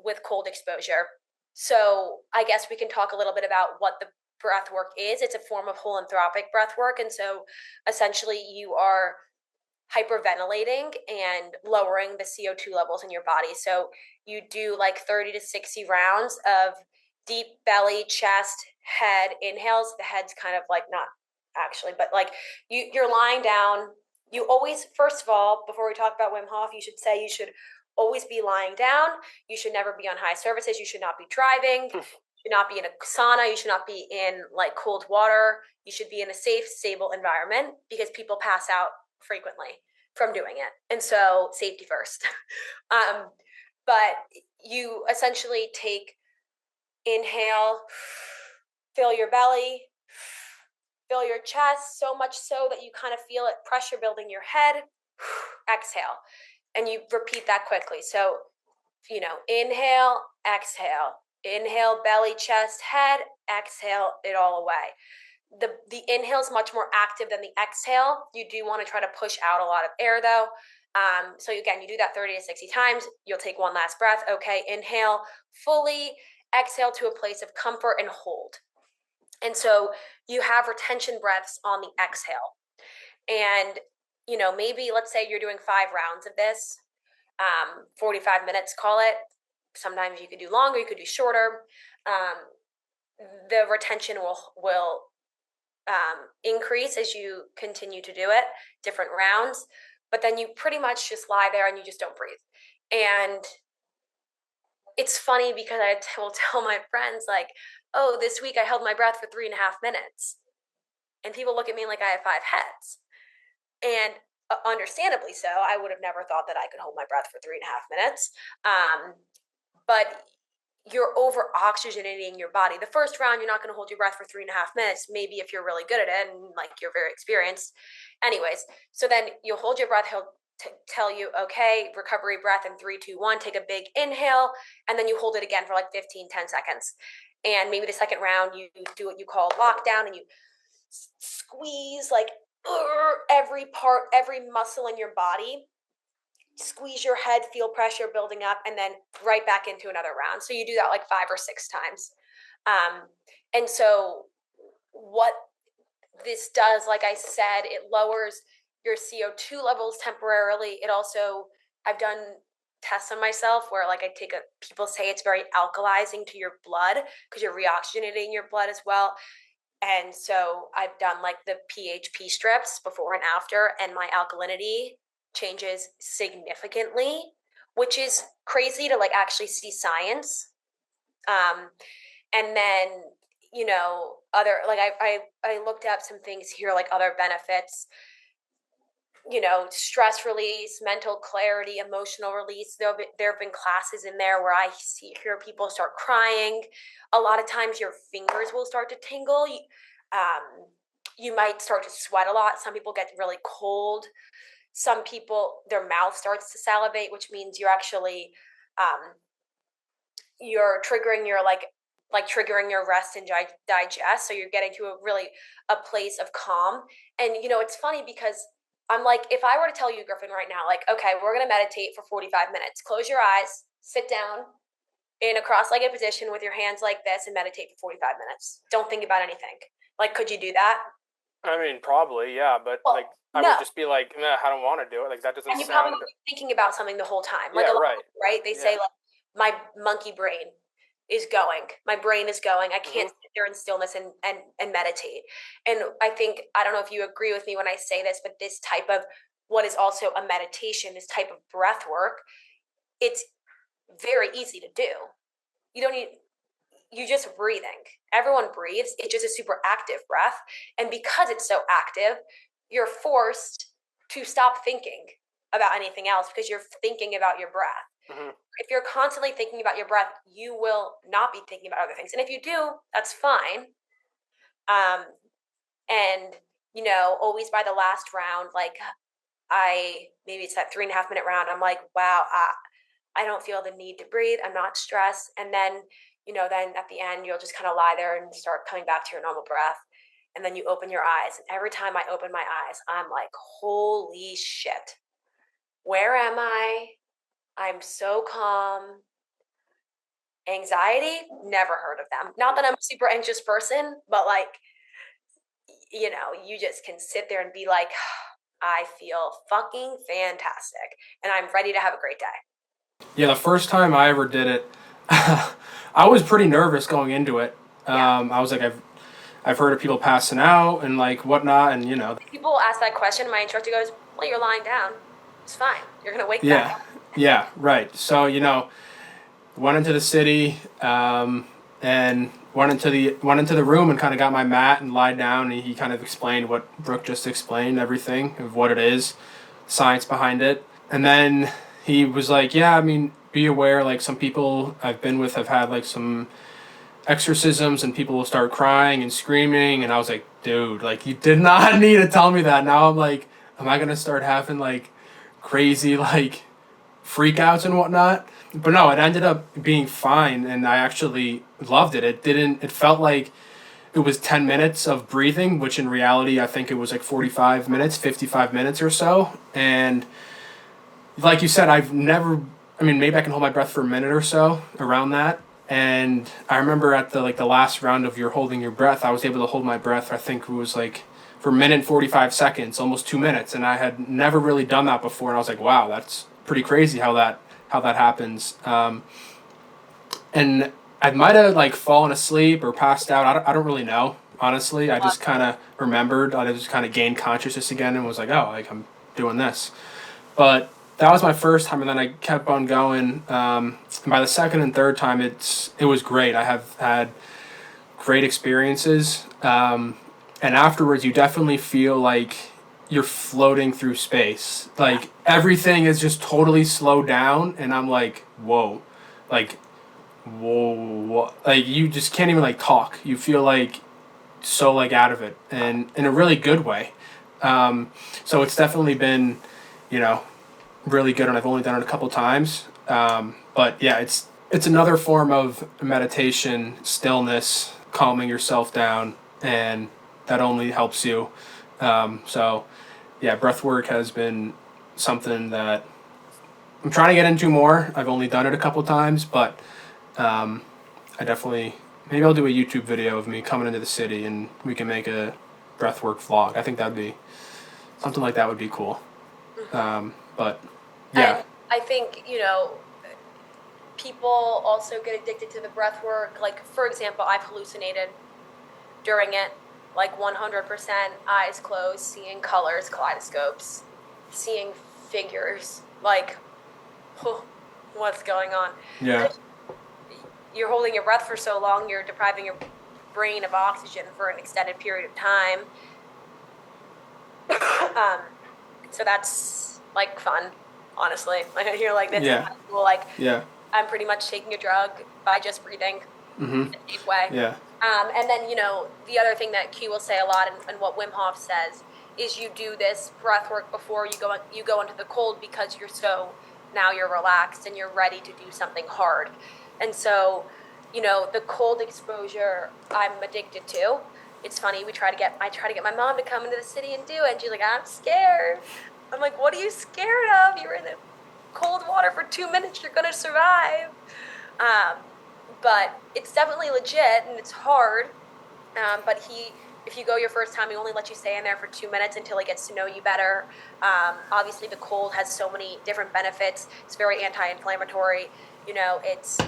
with cold exposure. So I guess we can talk a little bit about what the breath work is. It's a form of holoanthropic breath work, and so essentially you are hyperventilating and lowering the CO2 levels in your body. So you do like 30 to 60 rounds of deep belly, chest, head inhales. The head's kind of like not actually, but like you're lying down. You always, first of all, before we talk about Wim Hof, you should always be lying down. You should never be on high surfaces. You should not be driving. You should not be in a sauna. You should not be in like cold water. You should be in a safe, stable environment, because people pass out frequently from doing it. And so safety first. But you essentially inhale, fill your belly, fill your chest, so much so that you kind of feel it pressure building your head, exhale. And you repeat that quickly. So, inhale, inhale, belly, chest, head, exhale it all away. The inhale is much more active than the exhale. You do want to try to push out a lot of air though. So again, you do that 30 to 60 times. You'll take one last breath. Okay, inhale fully, exhale to a place of comfort and hold. And so you have retention breaths on the exhale. And, maybe let's say you're doing 5 rounds of this, 45 minutes, call it. Sometimes you could do longer, you could do shorter. The retention will increase as you continue to do it, different rounds, but then you pretty much just lie there and you just don't breathe. And it's funny because I will tell my friends like, oh, this week I held my breath for 3.5 minutes. And people look at me like I have 5 heads. And understandably so, I would have never thought that I could hold my breath for 3.5 minutes. But you're over oxygenating your body. The first round, you're not going to hold your breath for 3.5 minutes. Maybe if you're really good at it and like you're very experienced. Anyways, so then you'll hold your breath. He'll tell you, okay, recovery breath in 3, 2, 1. Take a big inhale, and then you hold it again for like 10 seconds. And maybe the second round, you do what you call lockdown, and you squeeze like every part, every muscle in your body. Squeeze your head, feel pressure building up, and then right back into another round. So you do that like 5 or 6 times. And so what this does, like I said, it lowers your CO2 levels temporarily. It also, I've done tests on myself where like people say it's very alkalizing to your blood because you're reoxygenating your blood as well. And so I've done like the PHP strips before and after, and my alkalinity changes significantly, which is crazy to like actually see science. And then, other, like I looked up some things here, like other benefits, stress release, mental clarity, emotional release. There have been classes in there where I hear people start crying. A lot of times your fingers will start to tingle. You might start to sweat a lot. Some people get really cold. Some people, their mouth starts to salivate, which means you're actually, you're triggering your like triggering your rest and digest. So you're getting to a place of calm. And, it's funny because I'm like, if I were to tell you, Griffin, right now, like, okay, we're going to meditate for 45 minutes, close your eyes, sit down in a cross-legged position with your hands like this and meditate for 45 minutes. Don't think about anything. Like, could you do that? I mean, probably, yeah, but Well, like I no. would just be like, nah, I don't want to do it. Like that doesn't And you probably sound. would be thinking about something the whole time. Like Yeah, a lot of right. people, right? They Yeah. say like my monkey brain is going. My brain is going. I can't Mhm. sit there in stillness and meditate. And I think I don't know if you agree with me when I say this, but this type of what is also a meditation, this type of breath work, it's very easy to do. You don't need you're just breathing. Everyone breathes. It's just a super active breath. And because it's so active, you're forced to stop thinking about anything else because you're thinking about your breath. Mhm. If you're constantly thinking about your breath, you will not be thinking about other things. And if you do, that's fine. Um, and, always by the last round, like maybe it's that 3.5 minute round, I'm like, wow, I don't feel the need to breathe. I'm not stressed. And then, then at the end, you'll just kind of lie there and start coming back to your normal breath. And then you open your eyes. And every time I open my eyes, I'm like, holy shit. Where am I? I'm so calm. Anxiety, never heard of them. Not that I'm a super anxious person, but like, you just can sit there and be like, I feel fucking fantastic. And I'm ready to have a great day. Yeah, the first time I ever did it, I was pretty nervous going into it. Yeah. I was like, I've heard of people passing out and like whatnot, and People ask that question. My instructor goes, well, you're lying down. It's fine. You're going to wake back yeah, up. yeah, right. So went into the city, and went into the room and kind of got my mat and lied down, and he kind of explained what Brooke just explained, everything of what it is, science behind it, and then he was like, yeah, I mean, be aware, like some people I've been with have had like some exorcisms and people will start crying and screaming, and I was like, dude, like you did not need to tell me that. Now I'm like, am I gonna start having like crazy like freakouts and whatnot? But no, it ended up being fine, and I actually loved it. It felt like it was 10 minutes of breathing, which in reality I think it was like 45 minutes, 55 minutes or so. And like you said, I've never, I mean, maybe I can hold my breath for a minute or so around that. And I remember at the last round of your holding your breath, I was able to hold my breath. I think it was like for a minute and 45 seconds, almost 2 minutes, and I had never really done that before. And I was like, wow, that's pretty crazy how that happens. And I might have like fallen asleep or passed out. I don't really know, honestly. I just kind of remembered. I just kind of gained consciousness again and was like, oh, like I'm doing this. But that was my first time, and then I kept on going. And by the second and third time, it was great. I have had great experiences, and afterwards, you definitely feel like you're floating through space. Like everything is just totally slowed down, and I'm like, like whoa, like you just can't even like talk. You feel like so like out of it, and in a really good way. So it's definitely been, you know, really good, and I've only done it a couple times. But yeah, it's another form of meditation, stillness, calming yourself down, and that only helps you. So yeah, breath work has been something that I'm trying to get into more. I've only done it a couple times, but I definitely maybe I'll do a YouTube video of me coming into the city, and we can make a breathwork vlog. I think that'd be something like that would be cool. Mm-hmm. But yeah, And I think, people also get addicted to the breath work. Like, for example, I've hallucinated during it, like 100% eyes closed, seeing colors, kaleidoscopes, seeing figures. Like, what's going on? yeah, You're holding your breath for so long, you're depriving your brain of oxygen for an extended period of time. So that's like fun, honestly. Like you're like that's yeah, cool. Like yeah, I'm pretty much taking a drug by just breathing mm-hmm, in a safe way. yeah, And then the other thing that Q will say a lot, and what Wim Hof says is you do this breath work before you go into the cold because now you're relaxed and you're ready to do something hard. And so the cold exposure I'm addicted to. It's funny. I try to get my mom to come into the city and do it. And she's like, I'm scared. I'm like, what are you scared of? You're in the cold water for 2 minutes. You're going to survive. But it's definitely legit and it's hard. But if you go your first time, he only lets you stay in there for 2 minutes until he gets to know you better. Obviously, the cold has so many different benefits. It's very anti-inflammatory. It's.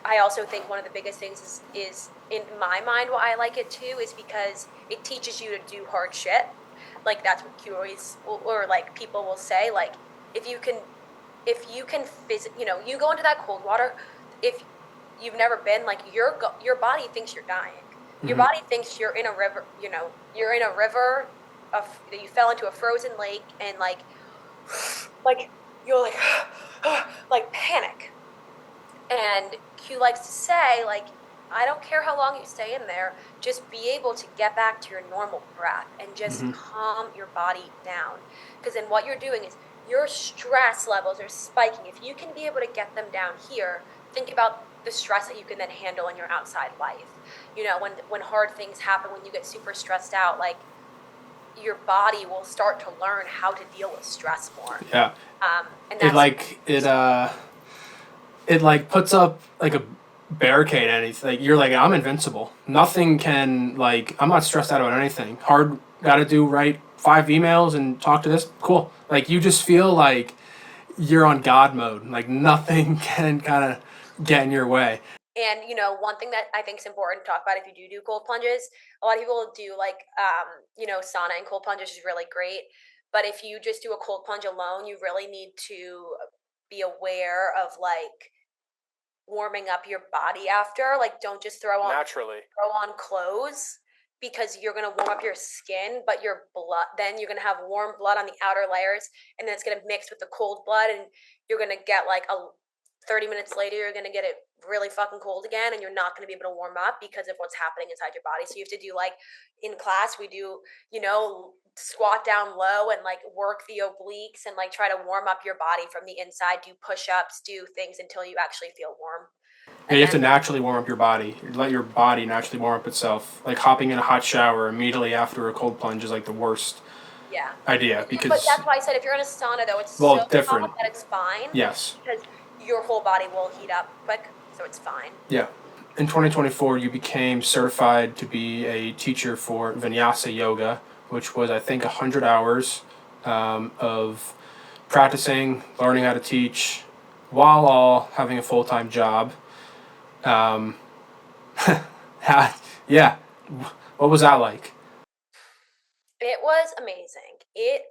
I also think one of the biggest things is in my mind why I like it too is because it teaches you to do hard shit. Like that's what QOs or like people will say. Like if you can, you go into that cold water. If you've never been, like your body thinks you're dying. Your Mm-hmm. body thinks you're in a river. You're in a river that you fell into a frozen lake, and like you're like like panic. And Q likes to say, like, I don't care how long you stay in there, just be able to get back to your normal breath and just Mm-hmm. calm your body down. Because then what you're doing is your stress levels are spiking. If you can be able to get them down here, think about the stress that you can then handle in your outside life. When hard things happen, when you get super stressed out, like your body will start to learn how to deal with stress more. Yeah. And It that's like it like puts up like a barricade. Anything like you're like I'm invincible. Nothing can like I'm not stressed out about anything. Hard got to do right 5 emails and talk to this. Cool. Like you just feel like you're on God mode. Like nothing can kind of get in your way. And one thing that I think is important to talk about if you do cold plunges, a lot of people do like sauna and cold plunges is really great. But if you just do a cold plunge alone, you really need to be aware of like warming up your body after. Like don't just Naturally. throw on clothes because you're gonna warm up your skin, but your blood then you're gonna have warm blood on the outer layers, and then it's gonna mix with the cold blood, and you're gonna get like a 30 minutes later you're gonna get it really fucking cold again, and you're not gonna be able to warm up because of what's happening inside your body. So you have to do like in class we do squat down low and like work the obliques and like try to warm up your body from the inside, do push-ups, do things until you actually feel warm. Yeah, And you have then to naturally warm up your body. Let your body naturally warm up itself. Like hopping in a hot shower immediately after a cold plunge is like the worst yeah. idea But because that's why I said if you're in a sauna, though, it's well so hot different. that it's fine Yes. because your whole body will heat up quick, so it's fine. Yeah. In 2024, you became certified to be a teacher for Vinyasa Yoga, which was, I think, 100 hours of practicing, learning how to teach, while all having a full time job. Um, yeah. What was that like? It was amazing.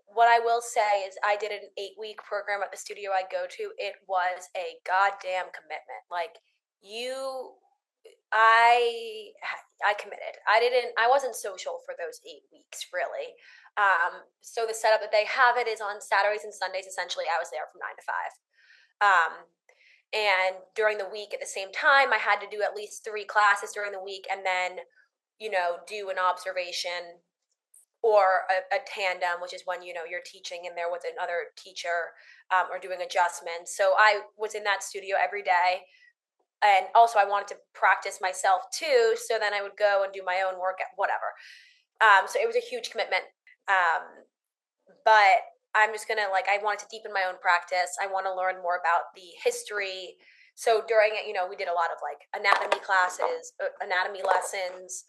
What I will say is I did an 8-week program at the studio I go to. It was a goddamn commitment. Like you I I committed. I wasn't social for those 8 weeks really. So the setup that they have it is on Saturdays and Sundays. Essentially, I was there from 9 to 5. Um, and during the week at the same time, I had to do at least 3 classes during the week, and then do an observation or a tandem, which is when you're teaching and there with another teacher, or doing adjustments. So I was in that studio every day, and also I wanted to practice myself too. So then I would go and do my own work at whatever. So it was a huge commitment. But I'm just gonna like I wanted to deepen my own practice. I want to learn more about the history. So during it, we did a lot of like anatomy classes, anatomy lessons,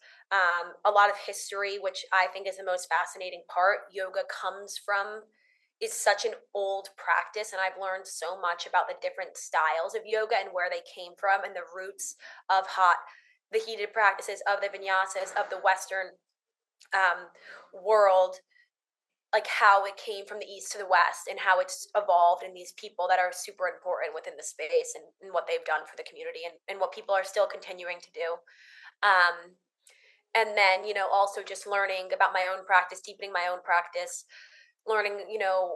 a lot of history, which I think is the most fascinating part. Yoga comes from is such an old practice, and I've learned so much about the different styles of yoga and where they came from and the roots of the heated practices of the vinyasas of the Western world, like how it came from the east to the west and how it's evolved, and these people that are super important within the space, and what they've done for the community, and what people are still continuing to do. um, and then also just learning about my own practice, deepening my own practice, learning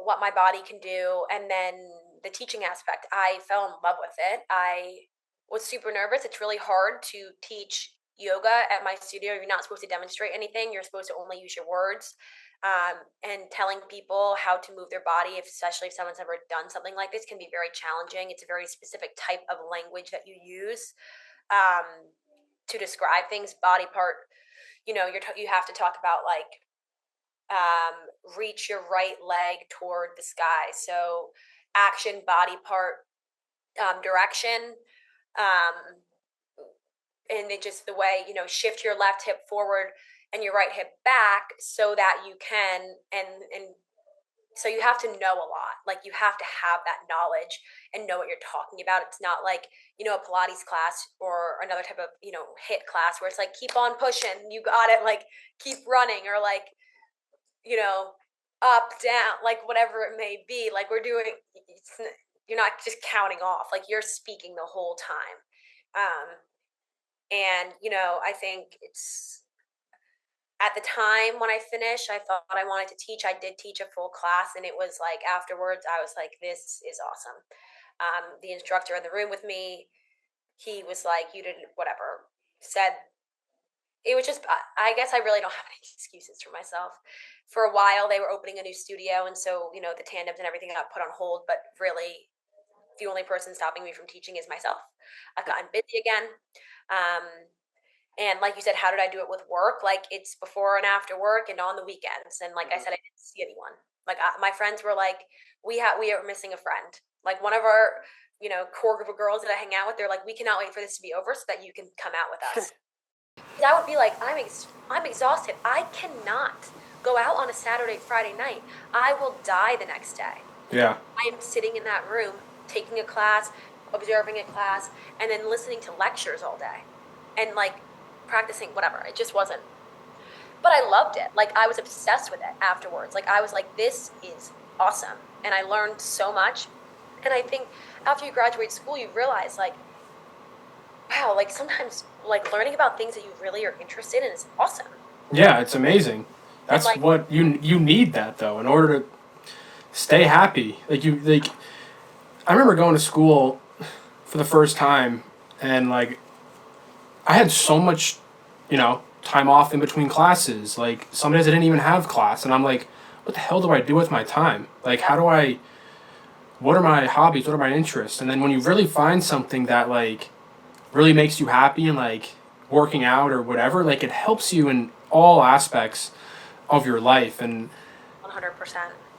what my body can do, and then the teaching aspect. I fell in love with it. I was super nervous. It's really hard to teach yoga at my studio. You're not supposed to demonstrate anything. You're supposed to only use your words, and telling people how to move their body, especially if someone's never done something like this, can be very challenging. It's a very specific type of language that you use, to describe things. Body part, you have to talk about like, reach your right leg toward the sky. So action, body part, direction, um, and it just the way shift your left hip forward and your right hip back so that you can, and so you have to know a lot. Like, you have to have that knowledge and know what you're talking about. It's not like, a Pilates class or another type of, HIIT class where it's like, keep on pushing, you got it, like, keep running, or like, you know, up, down, like whatever it may be. Like, you're not just counting off, like, you're speaking the whole time. And, I think it's, at the time when I finished, I thought I wanted to teach. I did teach a full class, and it was like, afterwards, I was like, this is awesome. The instructor in the room with me, he was like, you didn't, whatever, said, it was just, I guess I really don't have any excuses for myself. For a while, they were opening a new studio, and so, the tandems and everything got put on hold, but really, the only person stopping me from teaching is myself. I've gotten busy again. And like you said, how did I do it with work? Like, it's before and after work and on the weekends. And like I said, I didn't see anyone. Like, my friends were like, we are missing a friend. Like, one of our, core group of girls that I hang out with, they're like, we cannot wait for this to be over so that you can come out with us. I would be like, I'm exhausted. I cannot go out on a Saturday, Friday night. I will die the next day. Yeah. I am sitting in that room, taking a class, observing a class, and then listening to lectures all day. And like, practicing whatever. It just wasn't. But I loved it. Like, I was obsessed with it afterwards. Like, I was like, this is awesome. And I learned so much. And I think after you graduate school, you realize, like, wow, like, sometimes, like, learning about things that you really are interested in is awesome. Yeah, it's amazing. That's like, what you need, that though, in order to stay happy. I remember going to school for the first time, and like, I had so much, time off in between classes. Like, some days I didn't even have class, and I'm like, what the hell do I do with my time? Like, what are my hobbies? What are my interests? And then when you really find something that like really makes you happy, and like working out or whatever, like, it helps you in all aspects of your life. And 100%.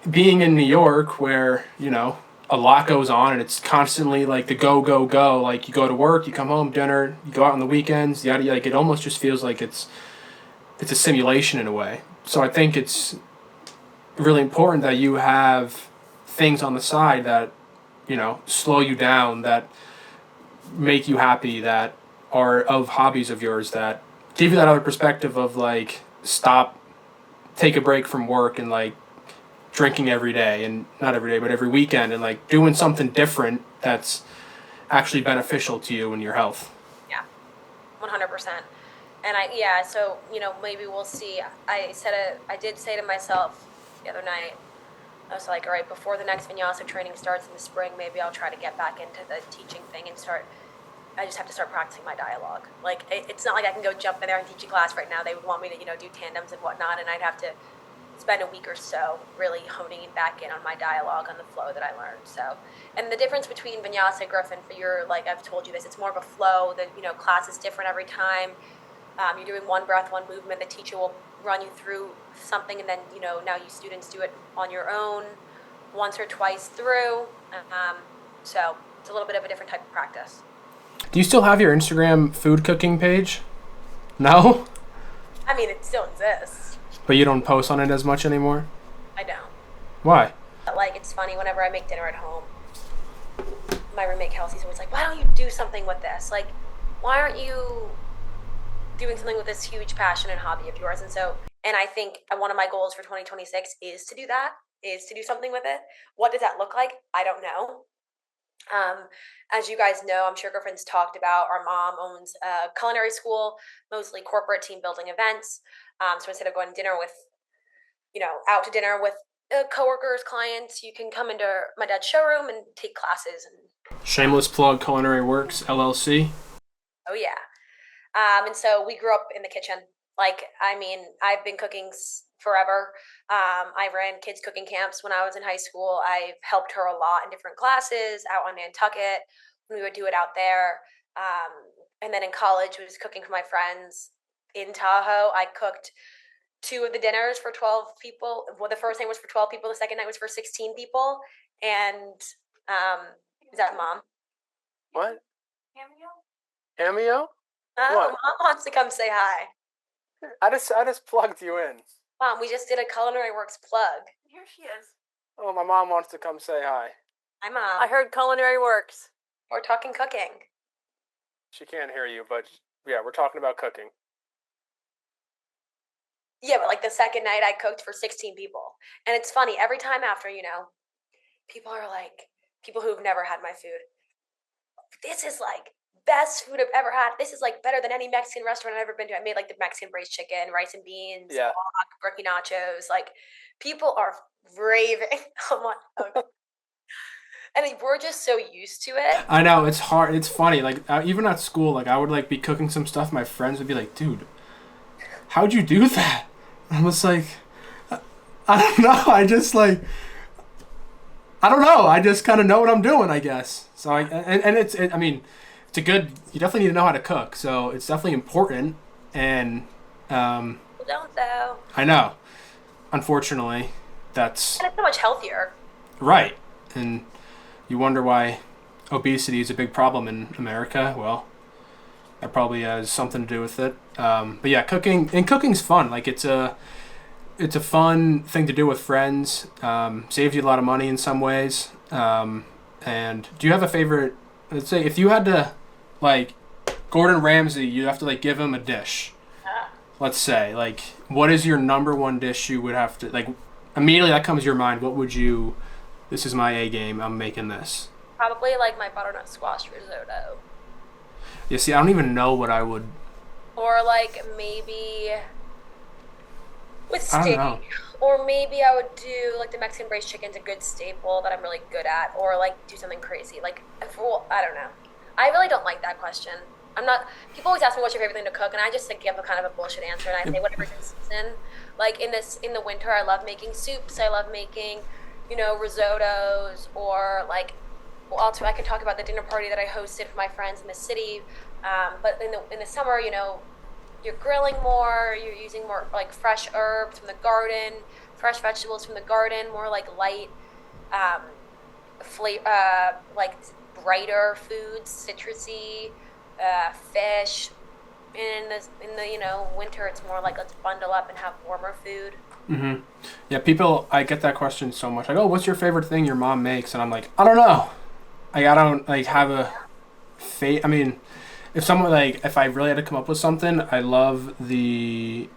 being in New York, where a lot goes on, and it's constantly like the go go go. Like, you go to work, you come home, dinner, you go out on the weekends. Like, it almost just feels like it's a simulation in a way. So I think it's really important that you have things on the side that slow you down, that make you happy, that are of hobbies of yours, that give you that other perspective of like, stop, take a break from work, and like drinking every day, and not every day but every weekend, and like doing something different that's actually beneficial to you and your health. Yeah, 100%. And so, maybe we'll see. I did say to myself the other night, I was like, all right, before the next vinyasa training starts in the spring, maybe I'll try to get back into the teaching thing and I just have to start practicing my dialogue. Like, it's not like I can go jump in there and teach a class right now. They would want me to, do tandems and whatnot, and I'd have to spend a week or so really honing it back in on my dialogue, on the flow that I learned. So, and the difference between vinyasa, Griffin, for your, like, I've told you this, it's more of a flow. The, class is different every time. You're doing one breath, one movement. The teacher will run you through something, and then, now you students do it on your own once or twice through. So it's a little bit of a different type of practice. Do you still have your Instagram food cooking page? No? I mean, it still exists. But you don't post on it as much anymore? I don't. Why? But, like, it's funny, whenever I make dinner at home, my roommate Kelsey's always like, why don't you do something with this? Like, why aren't you doing something with this huge passion and hobby of yours? And I think one of my goals for 2026 is to do that, is to do something with it. What does that look like? I don't know. As you guys know, I'm sure Griffin's talked about, our mom owns a culinary school, mostly corporate team building events. So instead of going out to dinner with coworkers, clients, you can come into my dad's showroom and take classes. Shameless plug, Culinary Works, LLC. Oh, yeah. And so we grew up in the kitchen. Like, I mean, I've been cooking forever. I ran kids cooking camps when I was in high school. I've helped her a lot in different classes out on Nantucket. We would do it out there. And then in college, I was cooking for my friends in Tahoe. I cooked 2 of the dinners for 12 people. Well, the first night was for 12 people. The second night was for 16 people. And is that Mom? What? Cameo? Mom wants to come say hi. I just plugged you in. Mom, we just did a Culinary Works plug. Here she is. Oh, my mom wants to come say hi. Hi, Mom. I heard Culinary Works. We're talking cooking. She can't hear you, but yeah, we're talking about cooking. Yeah, but like the second night I cooked for 16 people. And it's funny, every time after, people are like, people who've never had my food, this is like best food I've ever had. This is like better than any Mexican restaurant I've ever been to. I made like the Mexican braised chicken, rice and beans, Yeah. Brooke nachos. Like people are raving. I'm like, okay. And we're just so used to it. I know, it's hard. It's funny. Like even at school, like I would like be cooking some stuff. My friends would be like, "Dude, how'd you do that?" I was like, I don't know. I don't know. I just kind of know what I'm doing, I guess. So I mean, it's a good. You definitely need to know how to cook. So it's definitely important. And Don't though. I know. Unfortunately, that's And it's so much healthier. right. And you wonder why obesity is a big problem in America. Well, that probably has something to do with it. But yeah, cooking's fun. Like it's a fun thing to do with friends. Saves you a lot of money in some ways. And do you have a favorite? Let's say if you had to, like, Gordon Ramsay, you have to like give him a dish. Let's say, like, what is your number one dish you would have to like? Immediately that comes to your mind. What would you? This is my A game. I'm making this. Probably like my butternut squash risotto. Yeah, see, I don't even know what I would. Or like maybe with I don't steak. know. Or maybe I would do like the Mexican braised chicken's a good staple that I'm really good at. Or like do something crazy. Like I don't know. I really don't like that question. I'm not. People always ask me what's your favorite thing to cook, and I just like give a kind of a bullshit answer, and I say whatever's in season. Like in the winter, I love making soups. I love making, risottos, or like. Well, also I could talk about the dinner party that I hosted for my friends in the city. But in the summer, you're grilling more. You're using more like fresh herbs from the garden, fresh vegetables from the garden, more like light, um, like brighter foods, citrusy, fish. And in the winter, it's more like let's bundle up and have warmer food. Mm-hmm. Yeah, people. I get that question so much. Like, oh, what's your favorite thing your mom makes? And I'm like, I don't know. Like, I don't like have a fate. I mean, if I really had to come up with something, I love dude,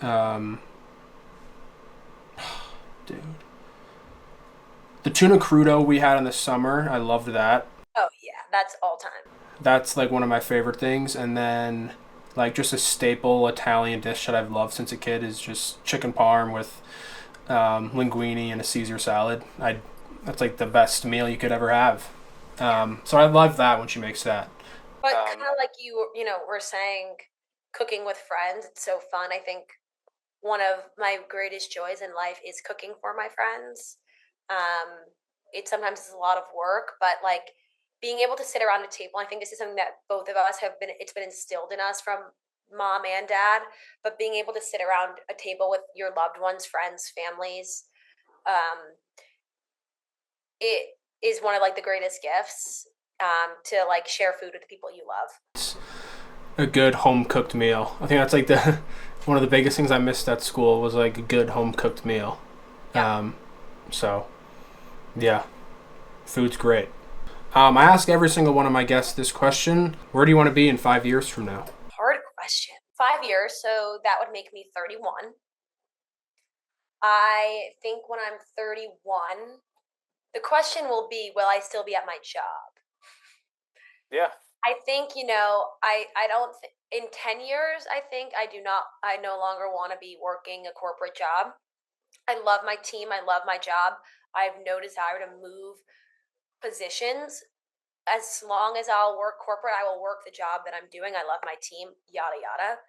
the tuna crudo we had in the summer. I loved that. Oh yeah, that's all time. That's like one of my favorite things. And then like just a staple Italian dish that I've loved since a kid is just chicken parm with linguine and a Caesar salad. That's like the best meal you could ever have. So I love that when she makes that. But kind of like were saying, cooking with friends, it's so fun. I think one of my greatest joys in life is cooking for my friends. Um, it sometimes is a lot of work, but like being able to sit around a table, I think this is something that both of us it's been instilled in us from mom and dad, but being able to sit around a table with your loved ones, friends, families, um, it is one of like the greatest gifts, to like share food with the people you love. A good home cooked meal. I think that's like the one of the biggest things I missed at school was like a good home cooked meal. Yeah. So yeah, food's great. I ask every single one of my guests this question: where do you want to be in 5 years from now? Hard question. 5 years, so that would make me 31. I think when I'm 31, the question will be, will I still be at my job? Yeah. I think, I don't in 10 years, I think I no longer want to be working a corporate job. I love my team. I love my job. I have no desire to move positions. As long as I'll work corporate, I will work the job that I'm doing. I love my team, yada, yada.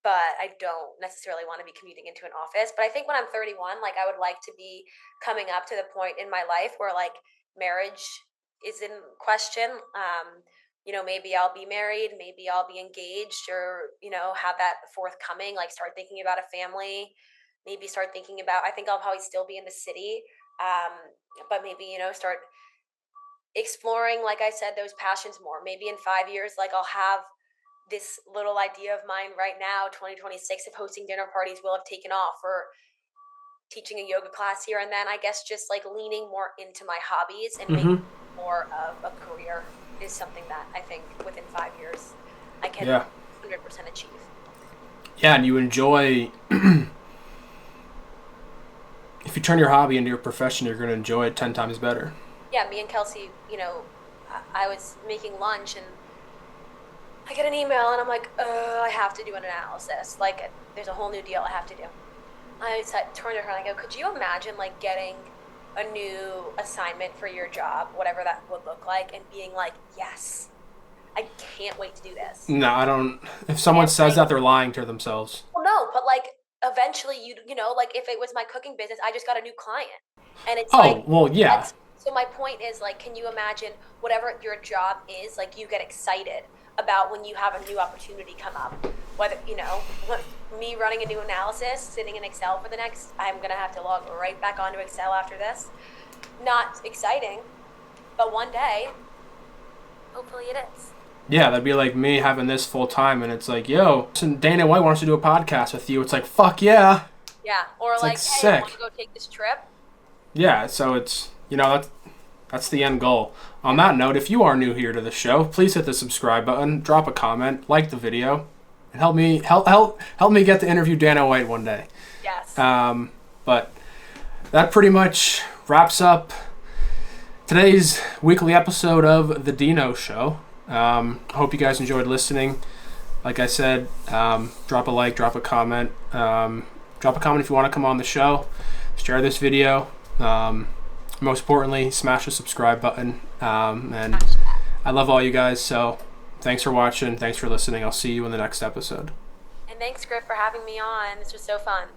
But I don't necessarily want to be commuting into an office. But I think when I'm 31, like I would like to be coming up to the point in my life where like marriage is in question. Maybe I'll be married, maybe I'll be engaged, or have that forthcoming. Like start thinking about a family, maybe start thinking about. I think I'll probably still be in the city, but maybe start exploring, like I said, those passions more. Maybe in 5 years, like I'll have this little idea of mine right now, 2026, of hosting dinner parties will have taken off, or teaching a yoga class here and then. I guess just like leaning more into my hobbies and making more of a career is something that I think within 5 years I can 100% achieve. Yeah, and you enjoy. If you turn your hobby into your profession, you're going to enjoy it 10 times better. Yeah, me and Kelsey, I was making lunch and I get an email and I'm like, I have to do an analysis. Like, there's a whole new deal I have to do. I turned to her and I go, could you imagine like getting a new assignment for your job, whatever that would look like, and being like, yes, I can't wait to do this. No, I don't. If someone says that, they're lying to themselves. Well, no, but like eventually like if it was my cooking business, I just got a new client. And it's well, yeah. So my point is, like, can you imagine whatever your job is, like, you get excited about when you have a new opportunity come up, whether, me running a new analysis, sitting in Excel for the next, I'm going to have to log right back onto Excel after this. Not exciting, but one day, hopefully it is. Yeah, that'd be like me having this full time and it's like, yo, Dana White wants to do a podcast with you. It's like, fuck yeah. Yeah, or it's like, hey, sick. I want to go take this trip. Yeah, so it's, that's the end goal. On that note, if you are new here to the show, please hit the subscribe button, drop a comment, like the video, and help me get to interview Deano White one day. Yes. But that pretty much wraps up today's weekly episode of the Deano Show. I hope you guys enjoyed listening. Like I said, drop a like, drop a comment. Drop a comment if you want to come on the show. Share this video. Most importantly, smash the subscribe button. And I love all you guys, so thanks for watching. Thanks for listening. I'll see you in the next episode. And thanks, Griff, for having me on. This was so fun.